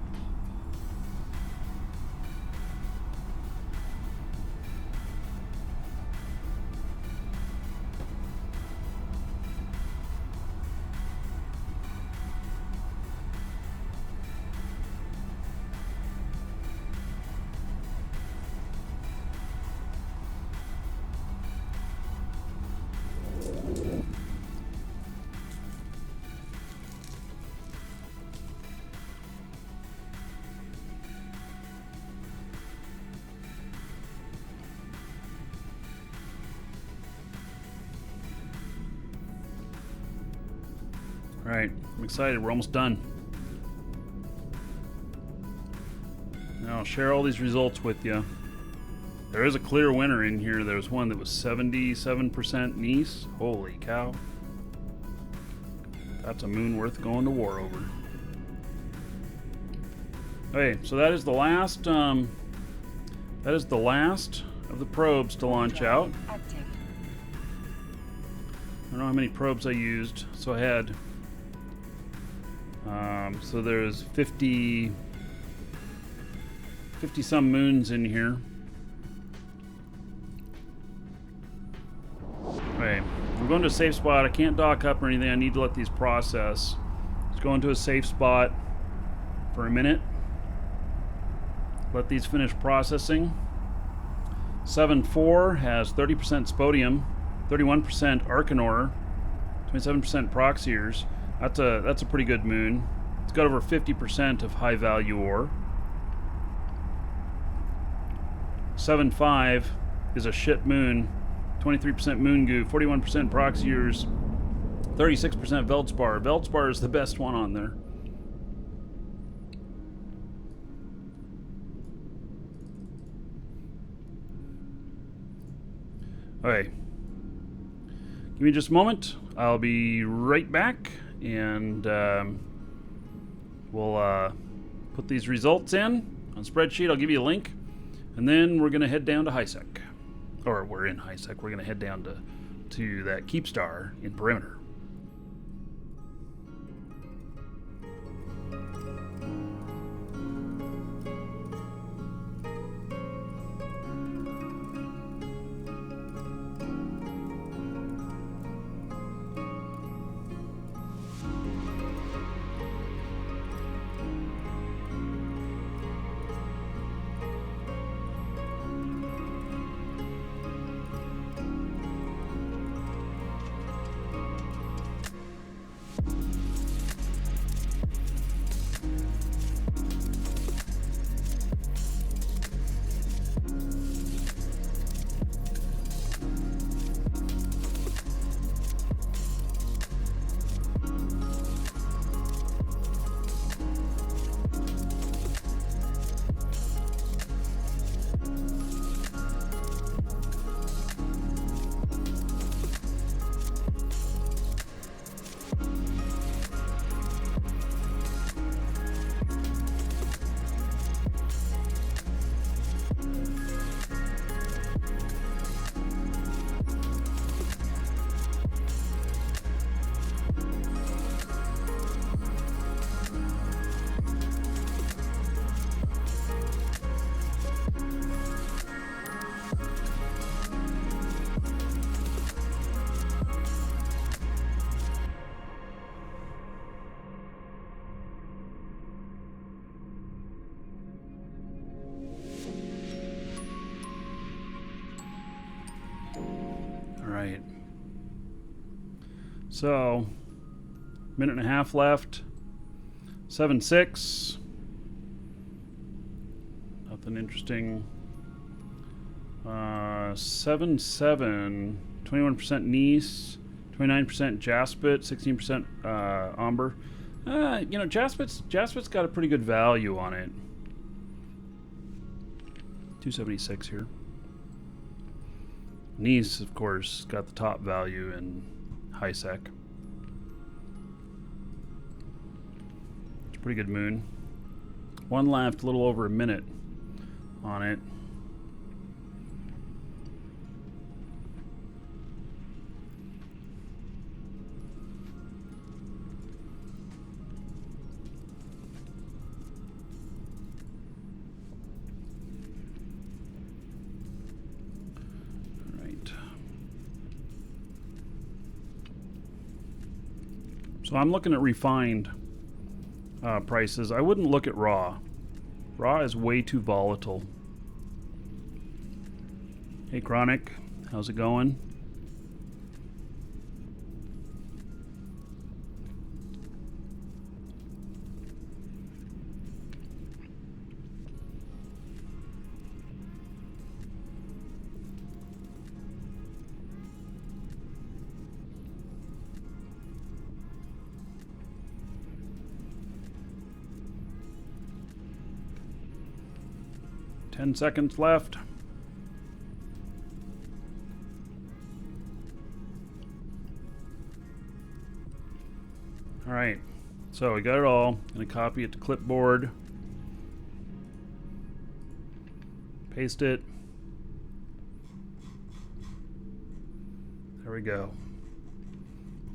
All right, I'm excited. We're almost done. Now I'll share all these results with you. There is a clear winner in here. There's one that was 77% Nice. Holy cow. That's a moon worth going to war over. Okay, so that is the last of the probes to launch out. Active. I don't know how many probes I used. So I had so there's 50 some moons in here. Okay, I'm going to a safe spot. I can't dock up or anything. I need to let these process. Let's go into a safe spot for a minute. Let these finish processing. 7.4 has 30% spodium, 31% Arcanor, 27% Proxiers. That's a pretty good moon. It's got over 50% of high value ore. 7.5 is a shit moon. 23% moon goo, 41% Proxiers, 36% Veldspar. Veldspar is the best one on there. Okay. Give me just a moment. I'll be right back, and we'll put these results in on spreadsheet. I'll give you a link, and then we're going to head down to HiSec. Or we're in HiSec. We're going to head down to that Keepstar in Perimeter. Right. So, minute and a half left. 7.6. Nothing interesting. 7.7. 21% Nice. 29% Jaspit. 16% Amber. Jaspit's got a pretty good value on it. 276 here. Nice, of course, got the top value in HiSec. It's a pretty good moon. One left, a little over a minute on it. So I'm looking at refined prices. I wouldn't look at raw. Raw is way too volatile. Hey Chronic, how's it going? 10 seconds left. All right, so we got it all. Gonna copy it to clipboard. Paste it. There we go.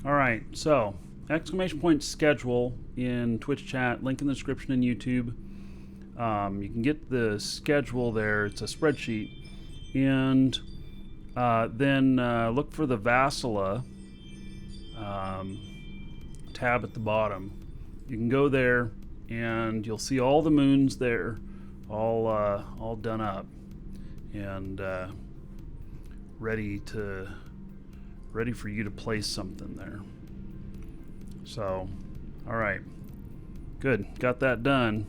All right, so exclamation point schedule in Twitch chat, link in the description in YouTube. You can get the schedule there. It's a spreadsheet. And then look for the Vassala tab at the bottom. You can go there and you'll see all the moons there, all done up and ready for you to place something there. So, all right, good, got that done.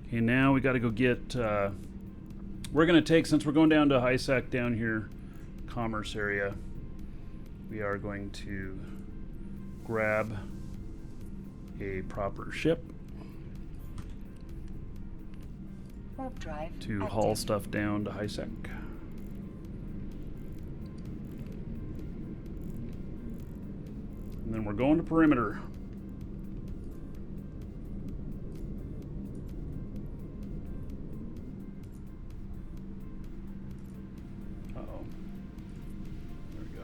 Okay, now we got to go get. We're gonna take, since we're going down to high sec down here, commerce area. We are going to grab a proper ship Warp drive to active. haul stuff down to high sec. And then we're going to perimeter. Uh-oh. There we go.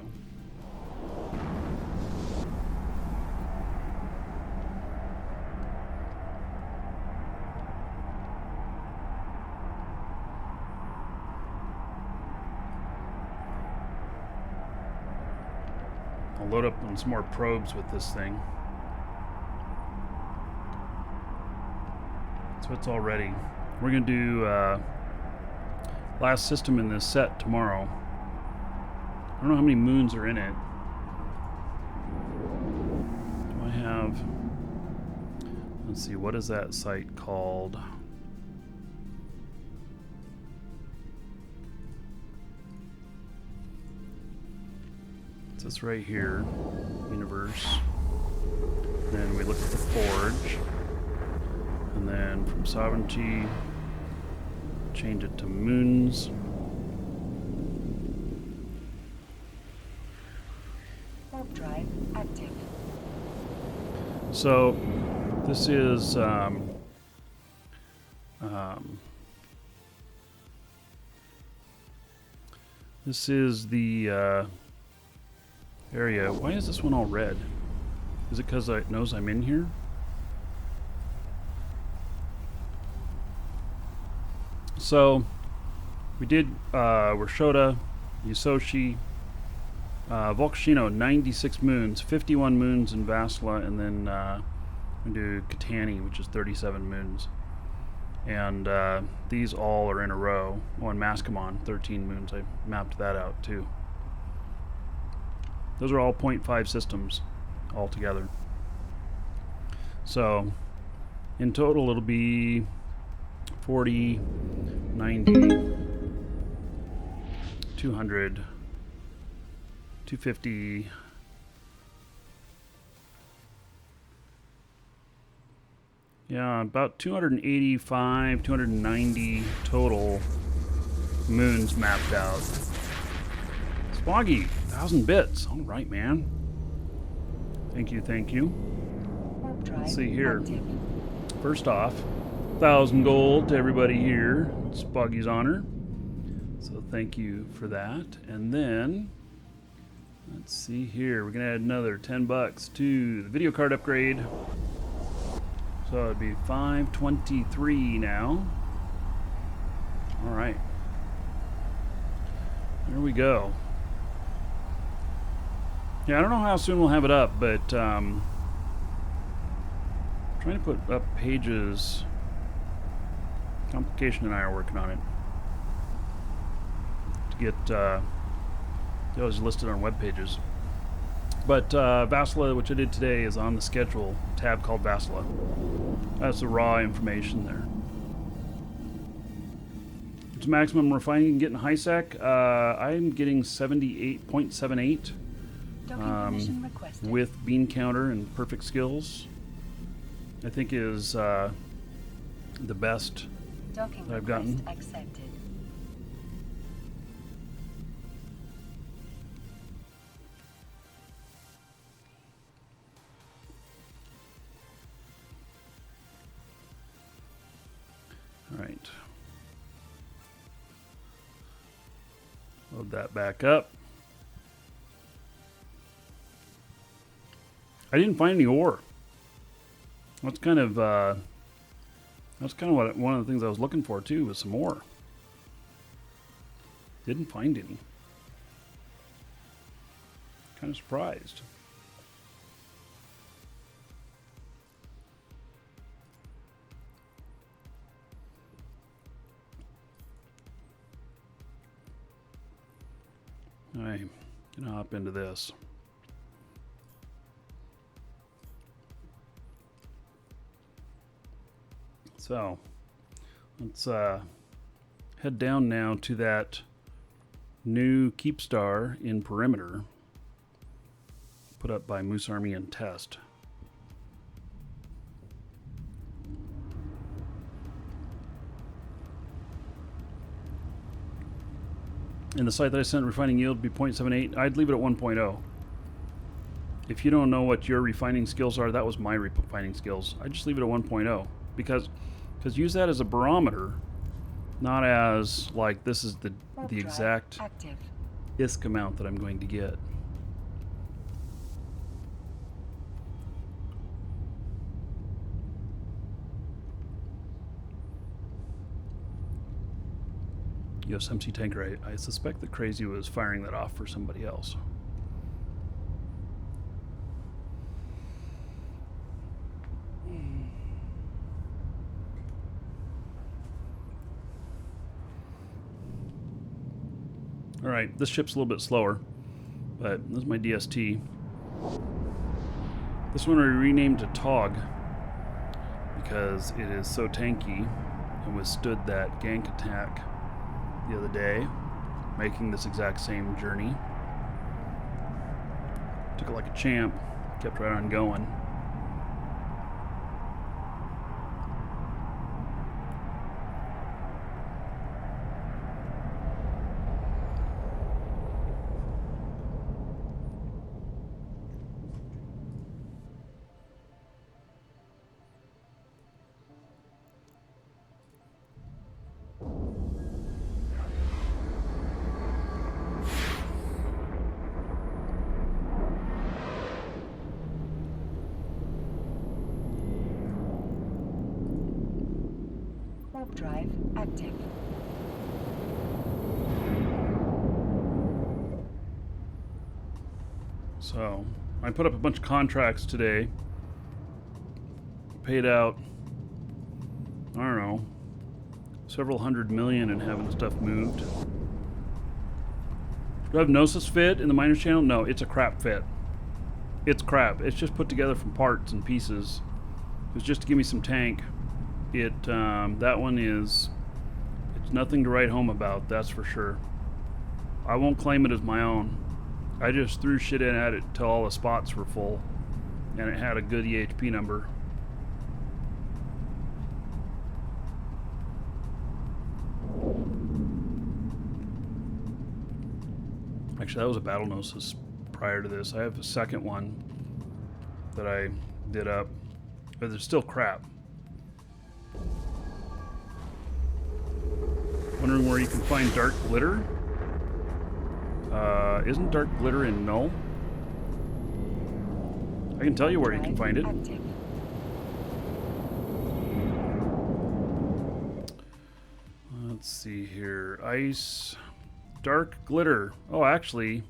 I'll load up on some more probes with this thing. So it's all ready. We're gonna do last system in this set tomorrow. I don't know how many moons are in it. Do I have, let's see, what is that site called? It's this right here, universe. Then we look at the forge. And then from sovereignty, change it to moons. Warp drive active. So this is the area. Why is this one all red? Is it because it knows I'm in here? So we did Rashota, Yusoshi, Volcashino, 96 moons, 51 moons in Vassala, and then we do Katani, which is 37 moons. And these all are in a row. Oh, and Mascomon, 13 moons. I mapped that out too. Those are all 0.5 systems all together. So in total it'll be 40, 90, 200, 250, yeah, about 285, 290 total moons mapped out. Swaggy, 1,000 bits. All right, man. Thank you, thank you. Warp drive Let's see here. active. First off, 1,000 gold to everybody here. It's Boggy's honor. So thank you for that. And then, let's see here. We're going to add another 10 bucks to the video card upgrade. So it'd be 523 now. All right. There we go. Yeah, I don't know how soon we'll have it up, but trying to put up pages. Complication and I are working on it to get those listed on web pages. But Vassala, which I did today, is on the schedule tab called Vassala. That's the raw information there. It's maximum refining you can get in high sec. I'm getting 78.78 Docking permission requested. with bean counter and perfect skills. I think is the best Docking that I've request gotten. accepted. All right. Load that back up. I didn't find any ore. That's kind of what one of the things I was looking for too, was some ore. Didn't find any. Kind of surprised. All right, gonna hop into this. So let's head down now to that new keep star in perimeter put up by Moose Army and Test. And the site that I sent refining yield would be 0.78. I'd leave it at 1.0. If you don't know what your refining skills are, that was my refining skills. I just leave it at 1.0 because use that as a barometer, not as like this is the exact active. ISK amount that I'm going to get. USMC tanker, I suspect that Crazy was firing that off for somebody else. All right, this ship's a little bit slower, but this is my DST. This one I renamed to Tog because it is so tanky and withstood that gank attack the other day, making this exact same journey. Took it like a champ, kept right on going. Warp drive active. So I put up a bunch of contracts today. Paid out, I don't know, several $100 million in having stuff moved. Do I have Gnosis fit in the miners channel? No, it's a crap fit. It's crap. It's just put together from parts and pieces. It was just to give me some tank. That one is, it's nothing to write home about, that's for sure. I won't claim it as my own. I just threw shit in at it until all the spots were full and it had a good EHP number. Actually, that was a battle Gnosis prior to this. I have a second one that I did up, but it's still crap. Wondering where you can find dark glitter? Isn't dark glitter in null? I can tell you where you can find it. Active. Let's see here. Ice. Dark glitter. Oh, actually.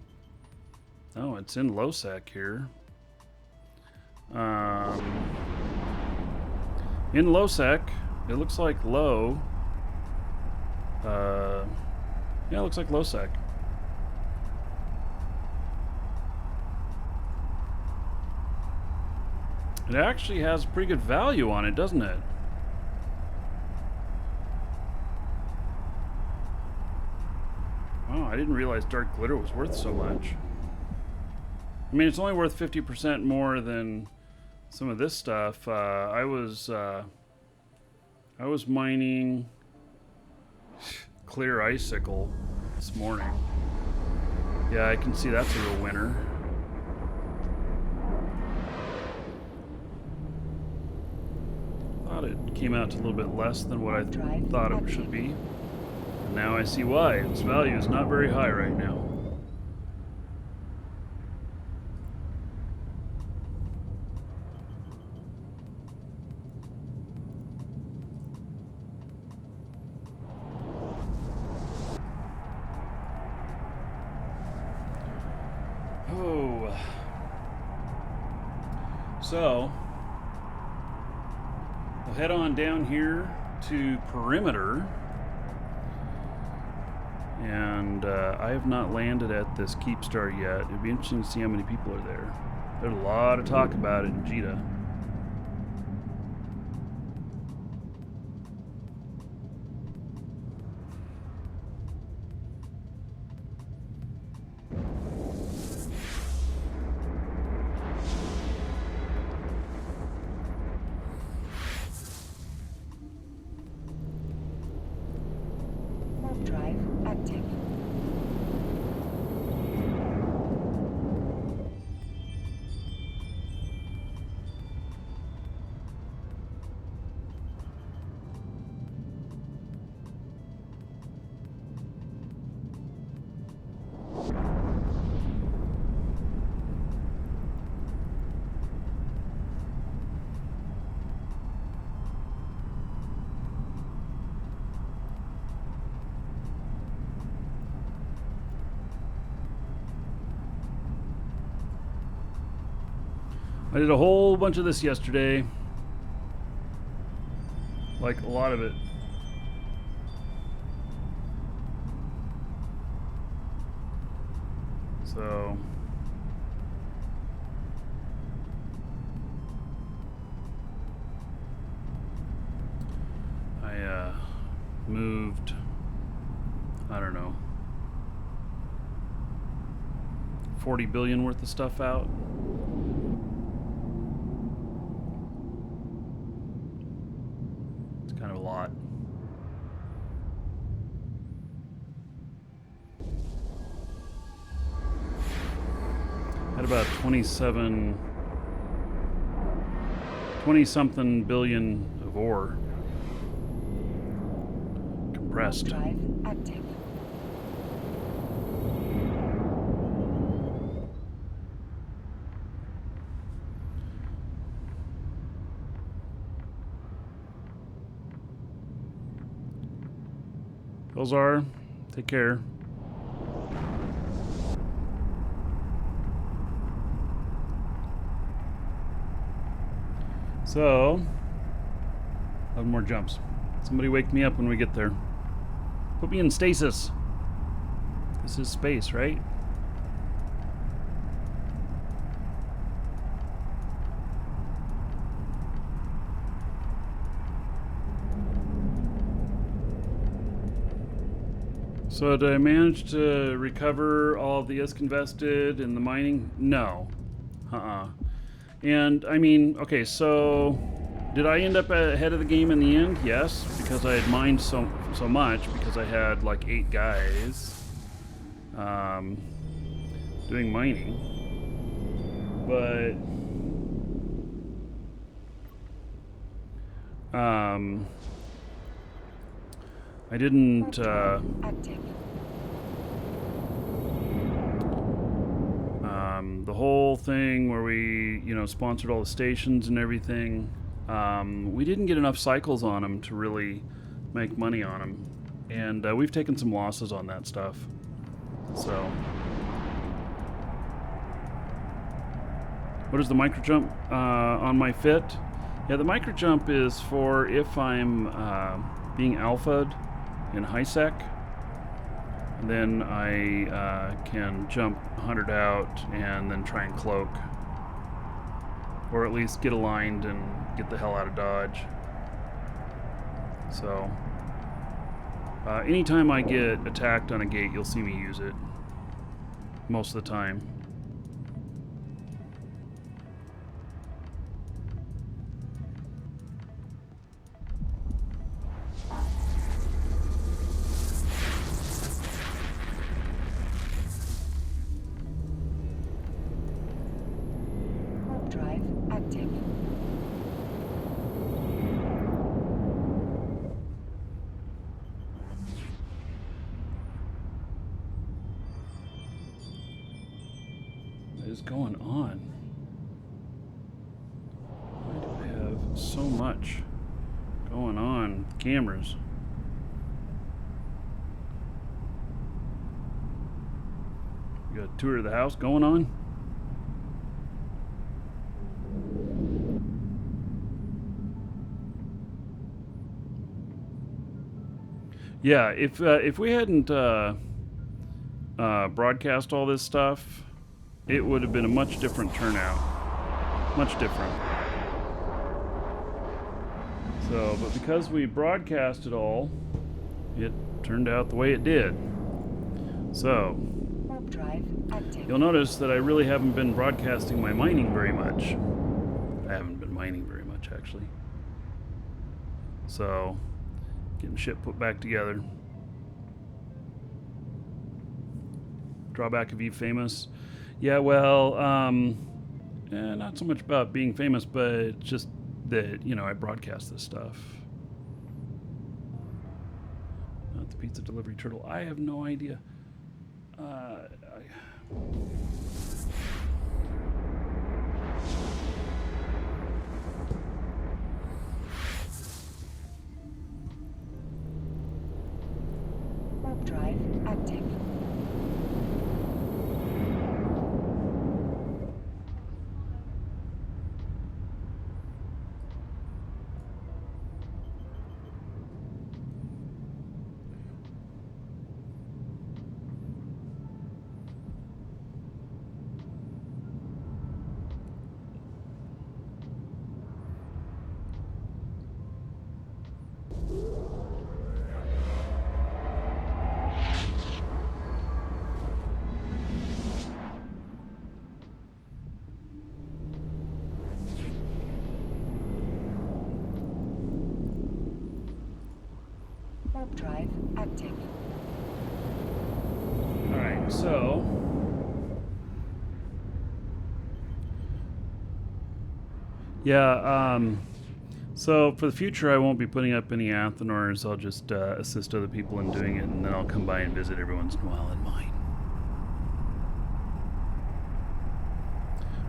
Oh, it's in low sec here. In low sec, it looks like low. Yeah, it looks like low sec. It actually has pretty good value on it, doesn't it? Oh, I didn't realize dark glitter was worth so much. I mean, it's only worth 50% more than some of this stuff. I was mining Clear icicle this morning. Yeah, I can see that's a real winner. Thought it came out to a little bit less than what I thought it should be. And now I see why. Its value is not very high right now. Oh. So, we'll head on down here to Perimeter. And I have not landed at this Keepstar yet. It'd be interesting to see how many people are there. There's a lot of talk about it in Jeddah. Warp drive active. I did a whole bunch of this yesterday. Like a lot of it. So I moved, I don't know, 40 billion worth of stuff out. Kind of a lot. Had about 20 something billion of ore compressed. Warp drive active. Elzar, take care. So, 11 more jumps. Somebody wake me up when we get there. Put me in stasis. This is space, right? So did I manage to recover all of the ISK invested in the mining? No. And I mean, okay, so did I end up ahead of the game in the end? Yes, because I had mined so much, because I had like 8 guys doing mining. But I didn't Active. the whole thing where we, sponsored all the stations and everything. We didn't get enough cycles on them to really make money on them, and we've taken some losses on that stuff. So, what is the micro jump on my fit? Yeah, the micro jump is for if I'm being alpha'd in high sec. Then I can jump 100 out and then try and cloak, or at least get aligned and get the hell out of dodge. So anytime I get attacked on a gate, you'll see me use it most of the time. active. What is going on? Why do I have so much going on with cameras? We got a tour of the house going on. Yeah, if we hadn't broadcast all this stuff, it would have been a much different turnout. Much different. So, but because we broadcast it all, it turned out the way it did. So, Warp drive active. you'll notice that I really haven't been broadcasting my mining very much. I haven't been mining very much, actually. So, getting shit put back together. Drawback of being famous. Yeah, well, not so much about being famous, but just that, I broadcast this stuff. Not the pizza delivery turtle. I have no idea. Warp drive active. Warp drive active. All right, so yeah, so for the future, I won't be putting up any Athenors. I'll just assist other people in doing it, and then I'll come by and visit every once in a while in mine.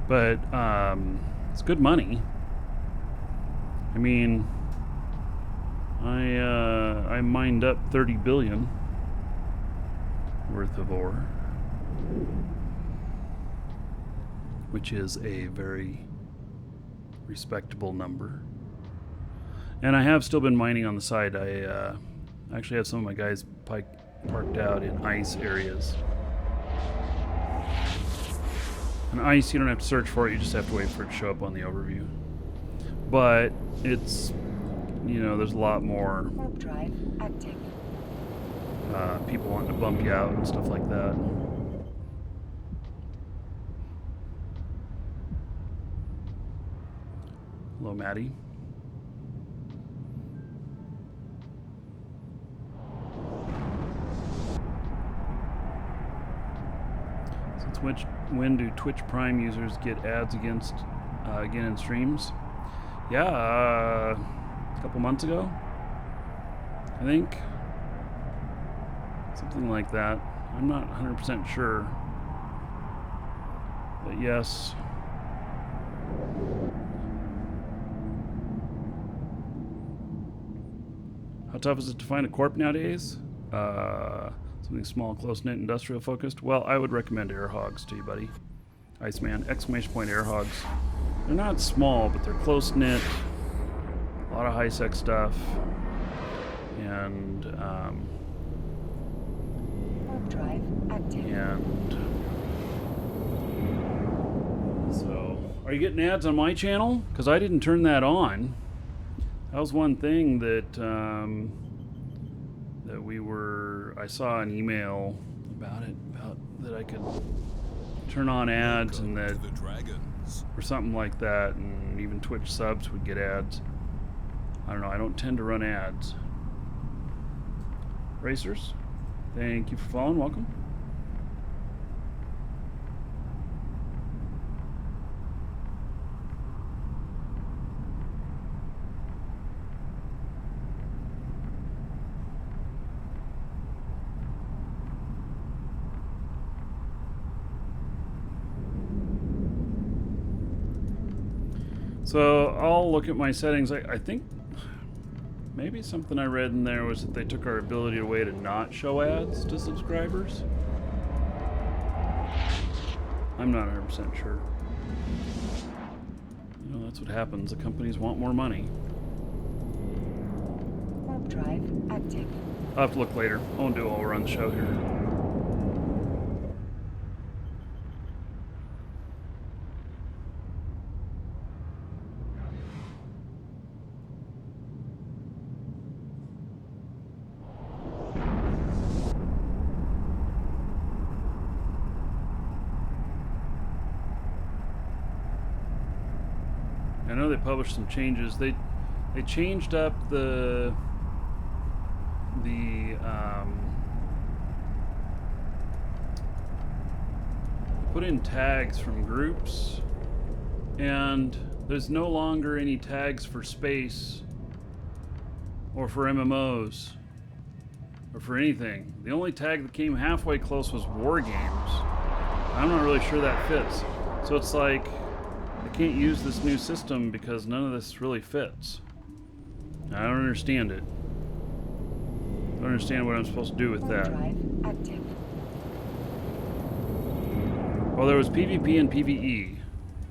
But it's good money. I mean, I mined up 30 billion worth of ore, which is a very respectable number. And I have still been mining on the side. I actually have some of my guys parked out in ice areas. And ice, you don't have to search for it, you just have to wait for it to show up on the overview. But it's, there's a lot more Warp drive active. people wanting to bump you out and stuff like that. Hello, Maddie. When do Twitch Prime users get ads again in streams? Yeah, a couple months ago, I think. Something like that. I'm not 100% sure. But yes. How tough is it to find a corp nowadays? Something small, close-knit, industrial focused? Well, I would recommend air hogs to you, buddy. Iceman, ! Air hogs. They're not small, but they're close-knit. A lot of high-sec stuff. And, Warp drive active. so, are you getting ads on my channel? Because I didn't turn that on. That was one thing that I saw an email about that I could turn on ads and that, or something like that, and even Twitch subs would get ads. I don't know, I don't tend to run ads. Racers, thank you for following, welcome. So I'll look at my settings. I think maybe something I read in there was that they took our ability away to not show ads to subscribers. I'm not 100% sure. You know, that's what happens. The companies want more money. Warp drive active. I'll have to look later. I won't do it while we're on the show here. I know they published some changes. They changed up the put in tags from groups, and there's no longer any tags for space or for MMOs or for anything. The only tag that came halfway close was War Games. I'm not really sure that fits. So it's like I can't use this new system because none of this really fits. I don't understand it. I don't understand what I'm supposed to do with Warp that. drive active. Well, there was PvP and PvE.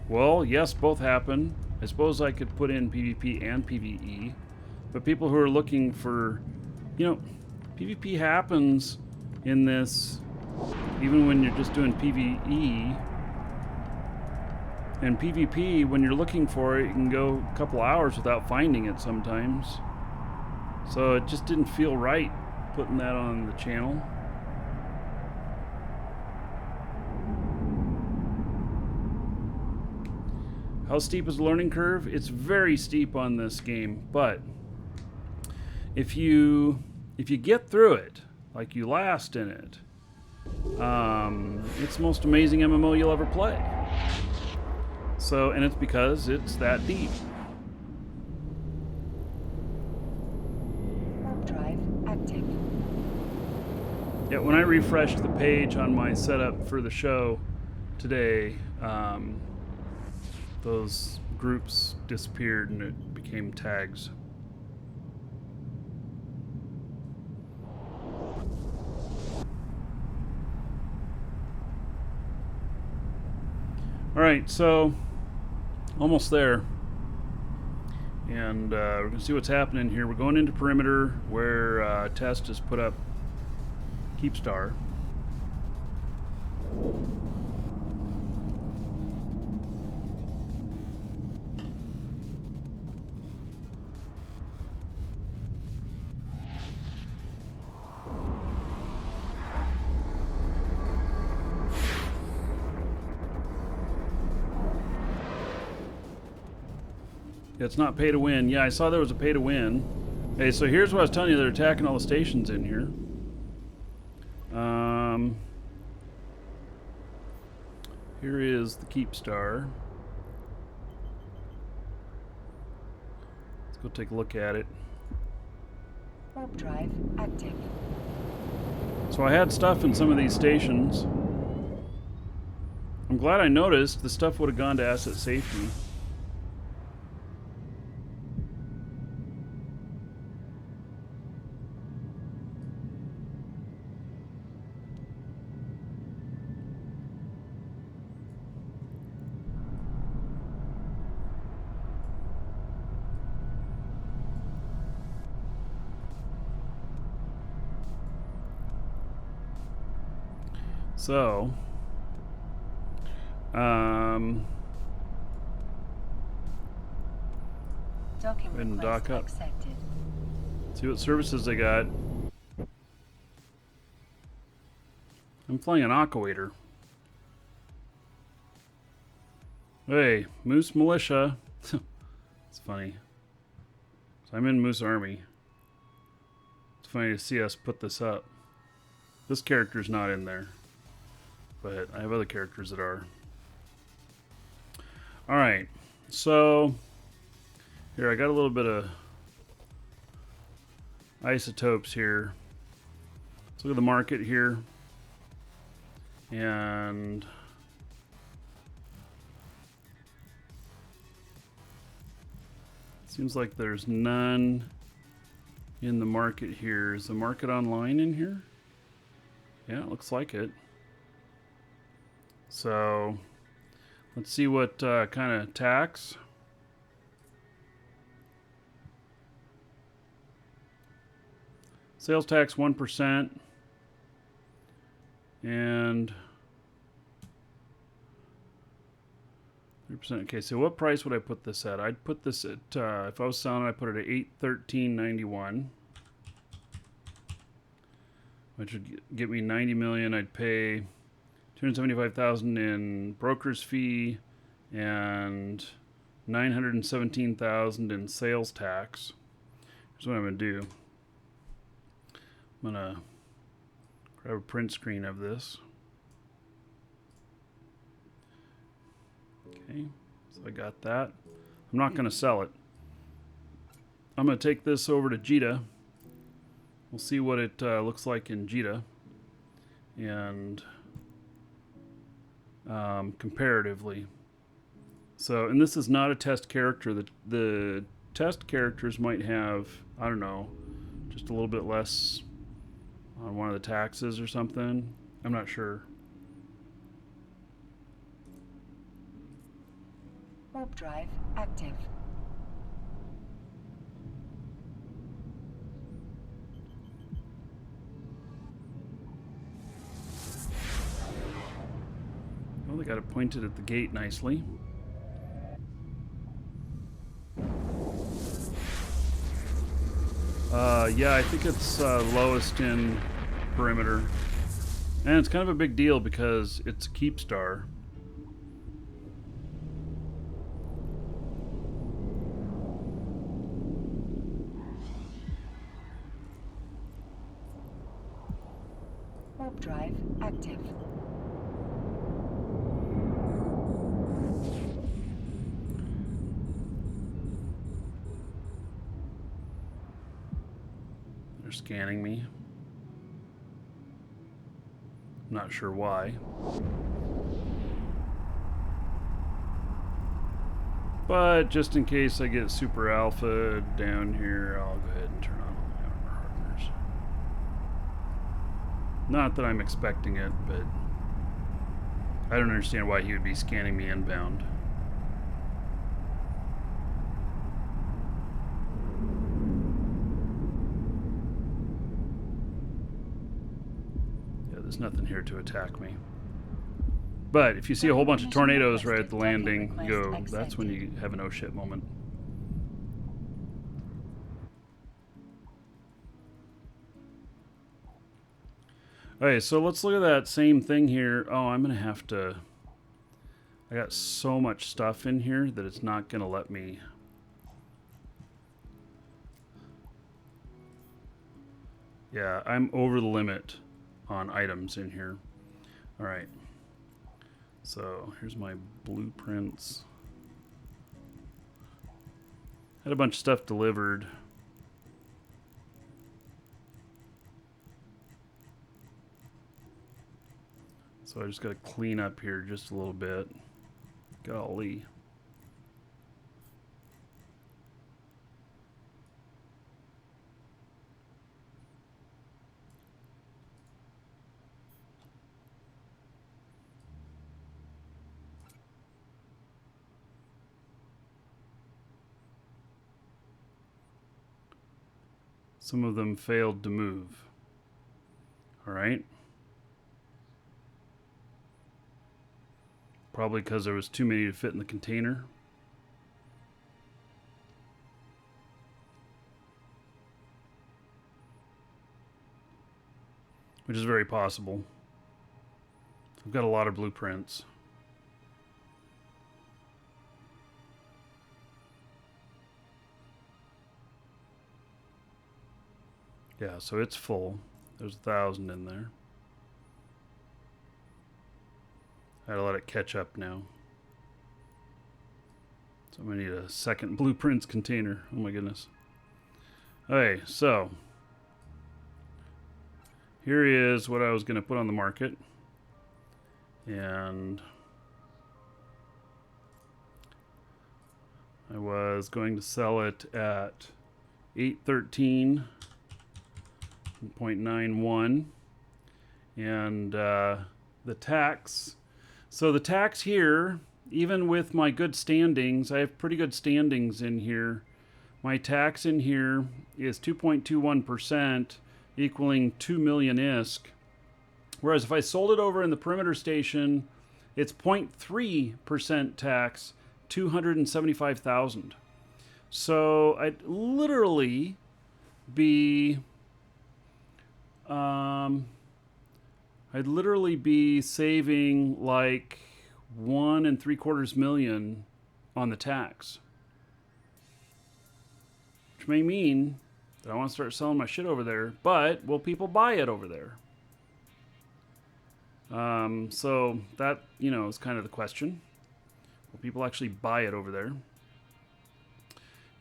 Well, yes, both happen. I suppose I could put in PvP and PvE. But people who are looking for, you know, PvP happens in this even when you're just doing PvE. And PvP, when you're looking for it, you can go a couple hours without finding it sometimes. So it just didn't feel right putting that on the channel. How steep is the learning curve? It's very steep on this game, but if you get through it, like you last in it, it's the most amazing MMO you'll ever play. So, and it's because it's that deep. Warp drive active. Yeah, when I refreshed the page on my setup for the show today, those groups disappeared and it became tags. All right, so almost there. And we're going to see what's happening here. We're going into perimeter where Test has put up Keep Star. It's not pay to win. Yeah, I saw there was a pay to win. Hey, so here's what I was telling you. They're attacking all the stations in here. Here is the Keep Star. Let's go take a look at it. Warp drive active. So I had stuff in some of these stations. I'm glad I noticed. The stuff would have gone to asset safety. So, Docking and request dock up. accepted. See what services they got. I'm flying an Aquawator. Hey, Moose Militia. It's funny. So I'm in Moose Army. It's funny to see us put this up. This character's not in there, but I have other characters that are. Alright, so here I got a little bit of isotopes here. Let's look at the market here. And Seems like there's none in the market here. Is the market online in here? Yeah, it looks like it. So let's see what kind of tax. Sales tax 1%. And 3%. Okay, so what price would I put this at? I'd put this at, if I was selling it, I'd put it at $813.91, which would get me 90 million. I'd pay 275,000 in broker's fee and 917,000 in sales tax. Here's what I'm gonna do. I'm gonna grab a print screen of this. Okay, so I got that. I'm not gonna sell it. I'm gonna take this over to JITA. We'll see what it looks like in JITA and comparatively. So, and this is not a test character. The test characters might have, I don't know, just a little bit less on one of the taxes or something. I'm not sure. Warp drive active. Well, they got it pointed at the gate nicely. Yeah, I think it's lowest in perimeter. And it's kind of a big deal because it's a keep star. Warp drive active. They're scanning me. I'm not sure why. But just in case I get super alpha down here, I'll go ahead and turn on all my armor hardeners. Not that I'm expecting it, but I don't understand why he would be scanning me inbound. Yeah, there's nothing here to attack me. But if you see a whole bunch of tornadoes right at the landing, you go, that's when you have an oh shit moment. Okay, so let's look at that same thing here. Oh, I'm going to have to... I got so much stuff in here that it's not going to let me... Yeah, I'm over the limit on items in here. All right. So here's my blueprints. Had a bunch of stuff delivered. So I just got to clean up here just a little bit. Golly. Some of them failed to move. All right. Probably because there was too many to fit in the container. Which is very possible. I've got a lot of blueprints. Yeah, so it's full. There's 1,000 in there. I gotta let it catch up now. So I'm gonna need a second blueprints container. Oh my goodness. Okay, so here is what I was gonna put on the market. And I was going to sell it at 813.91, and the tax. So the tax here, even with my good standings, I have pretty good standings in here. My tax in here is 2.21%, equaling 2 million ISK. Whereas if I sold it over in the perimeter station, it's 0.3% tax, 275,000. So I'd literally be saving like 1.75 million on the tax, which may mean that I want to start selling my shit over there. But will people buy it over there? So that, is kind of the question. Will people actually buy it over there?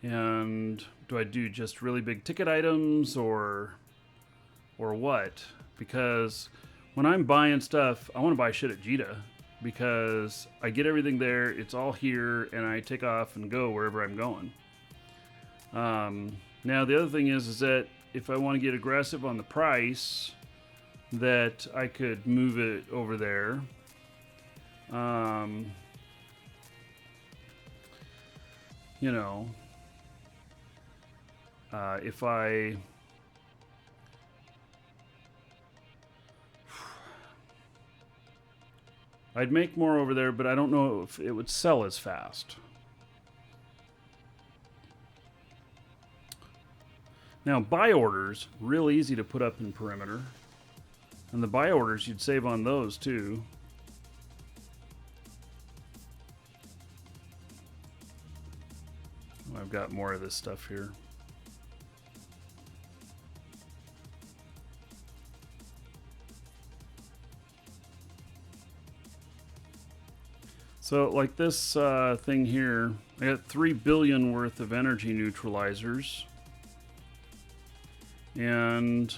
And do I do just really big ticket items or what? Because when I'm buying stuff, I want to buy shit at Jita because I get everything there. It's all here, and I take off and go wherever I'm going. Now the other thing is that if I want to get aggressive on the price, that I could move it over there. If I'd make more over there, but I don't know if it would sell as fast. Now, buy orders, real easy to put up in perimeter. And the buy orders, you'd save on those too. Oh, I've got more of this stuff here. So like this thing here, I got 3 billion worth of energy neutralizers. And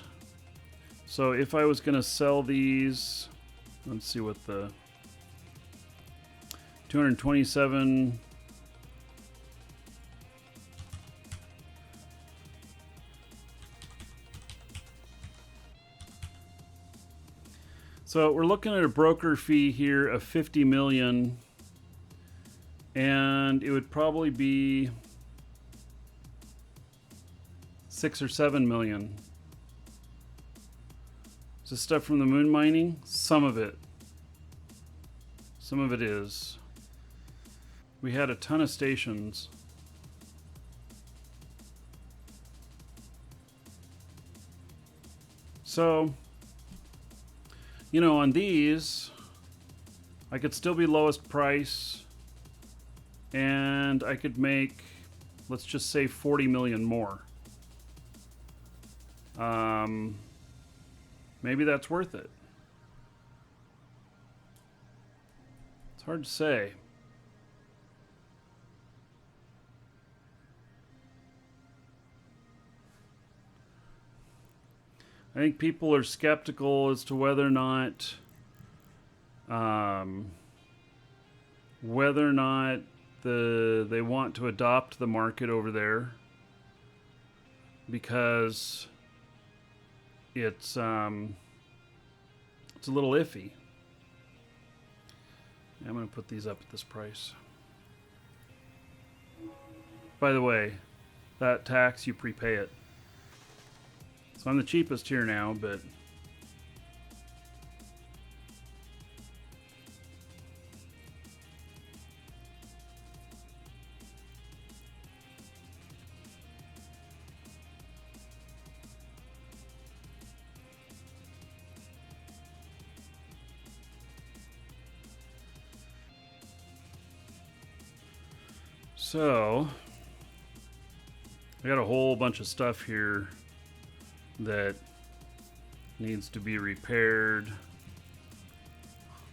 so if I was going to sell these, let's see what the 227. So we're looking at a broker fee here of 50 million, and it would probably be 6 or 7 million. Is this stuff from the moon mining? Some of it. Some of it is. We had a ton of stations. So, on these, I could still be lowest price, and I could make, let's just say 40 million more. Maybe that's worth it. It's hard to say. I think people are skeptical as to whether or not they want to adopt the market over there, because it's a little iffy. I'm going to put these up at this price. By the way, that tax, you prepay it. So I'm the cheapest here now, but so I got a whole bunch of stuff here that needs to be repaired.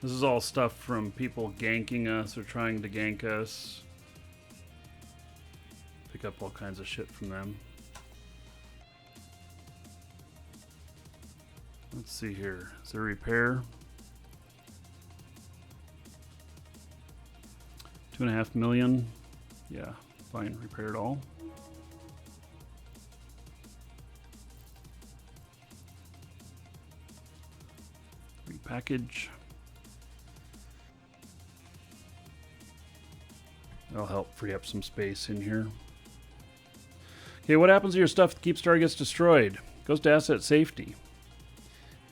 This is all stuff from people ganking us or trying to gank us. Pick up all kinds of shit from them. Let's see here. Is there repair? 2.5 million. Yeah. fine. Repair it all. Repackage. That'll help free up some space in here. Okay, what happens to your stuff that Keepstar gets destroyed? It goes to asset safety.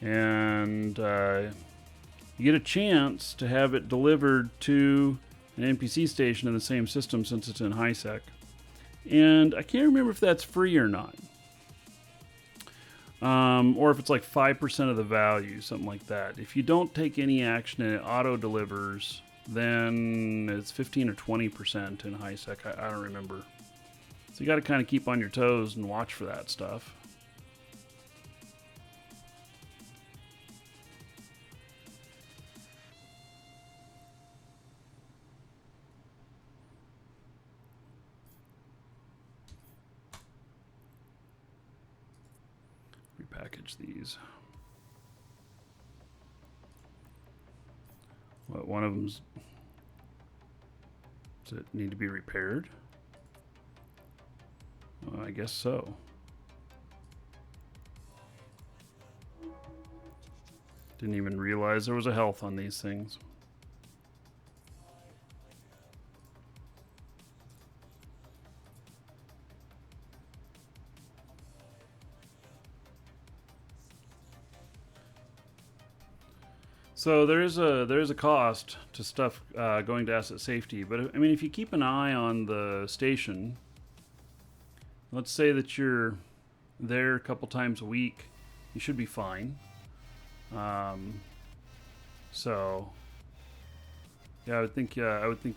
And you get a chance to have it delivered to an NPC station in the same system since it's in high sec. And I can't remember if that's free or not. Or if it's like 5% of the value, something like that. If you don't take any action and it auto delivers, then it's 15 or 20% in high sec. I don't remember. So you got to kind of keep on your toes and watch for that stuff. Repackage these. What, one of them's... Does it need to be repaired? Well, I guess so. Didn't even realize there was a health on these things. So there is a cost to stuff going to asset safety, but I mean, if you keep an eye on the station, let's say that you're there a couple times a week, you should be fine. So yeah, I would think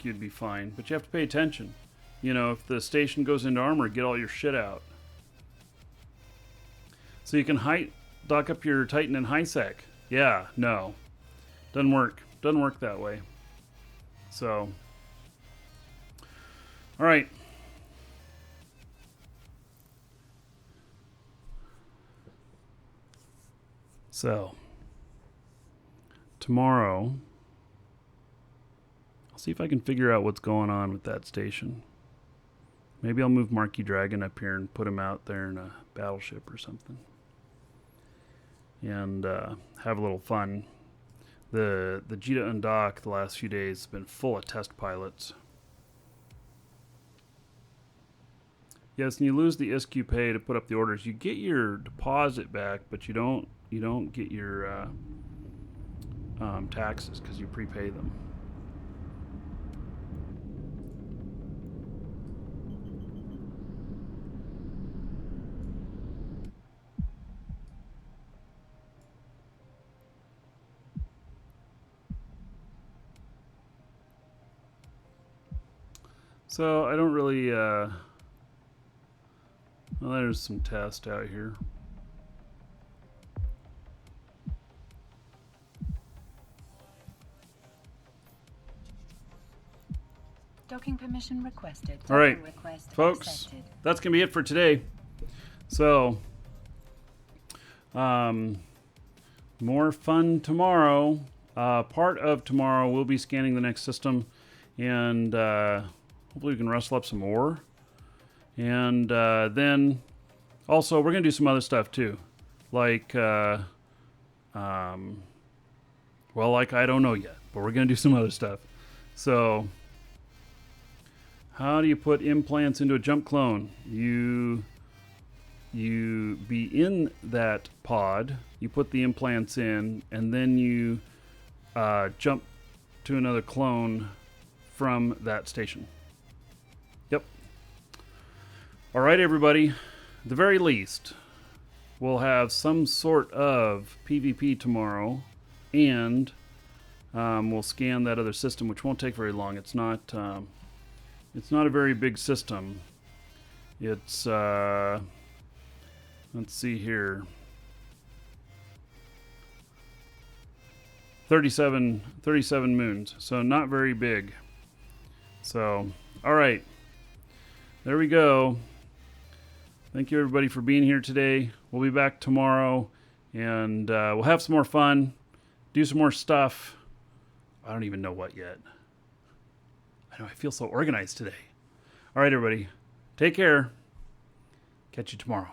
you'd be fine, but you have to pay attention. You know, if the station goes into armor, get all your shit out. So you can dock up your Titan in high sec. Yeah, no. Doesn't work. Doesn't work that way. So, all right. So, tomorrow, I'll see if I can figure out what's going on with that station. Maybe I'll move Markee Dragon up here and put him out there in a battleship or something. And have a little fun. The Jita Undock the last few days has been full of test pilots. Yes, and you lose the ISQ pay to put up the orders. You get your deposit back, but you don't get your taxes because you prepay them. So I don't really, well, there's some test out here. Docking permission requested. All right, request folks, accepted. That's going to be it for today. So, more fun tomorrow. Part of tomorrow, we'll be scanning the next system, and hopefully we can rustle up some ore. And then also we're going to do some other stuff too. Like, well, like I don't know yet, but we're going to do some other stuff. So, how do you put implants into a jump clone? You be in that pod, you put the implants in, and then you jump to another clone from that station. Yep. All right, everybody. At the very least, we'll have some sort of PvP tomorrow, and we'll scan that other system, which won't take very long. It's not a very big system. It's let's see here. 37 moons, so not very big. So, all right, there we go. Thank you, everybody, for being here today. We'll be back tomorrow, and we'll have some more fun, do some more stuff. I don't even know what yet. I know, I feel so organized today. All right, everybody. Take care. Catch you tomorrow.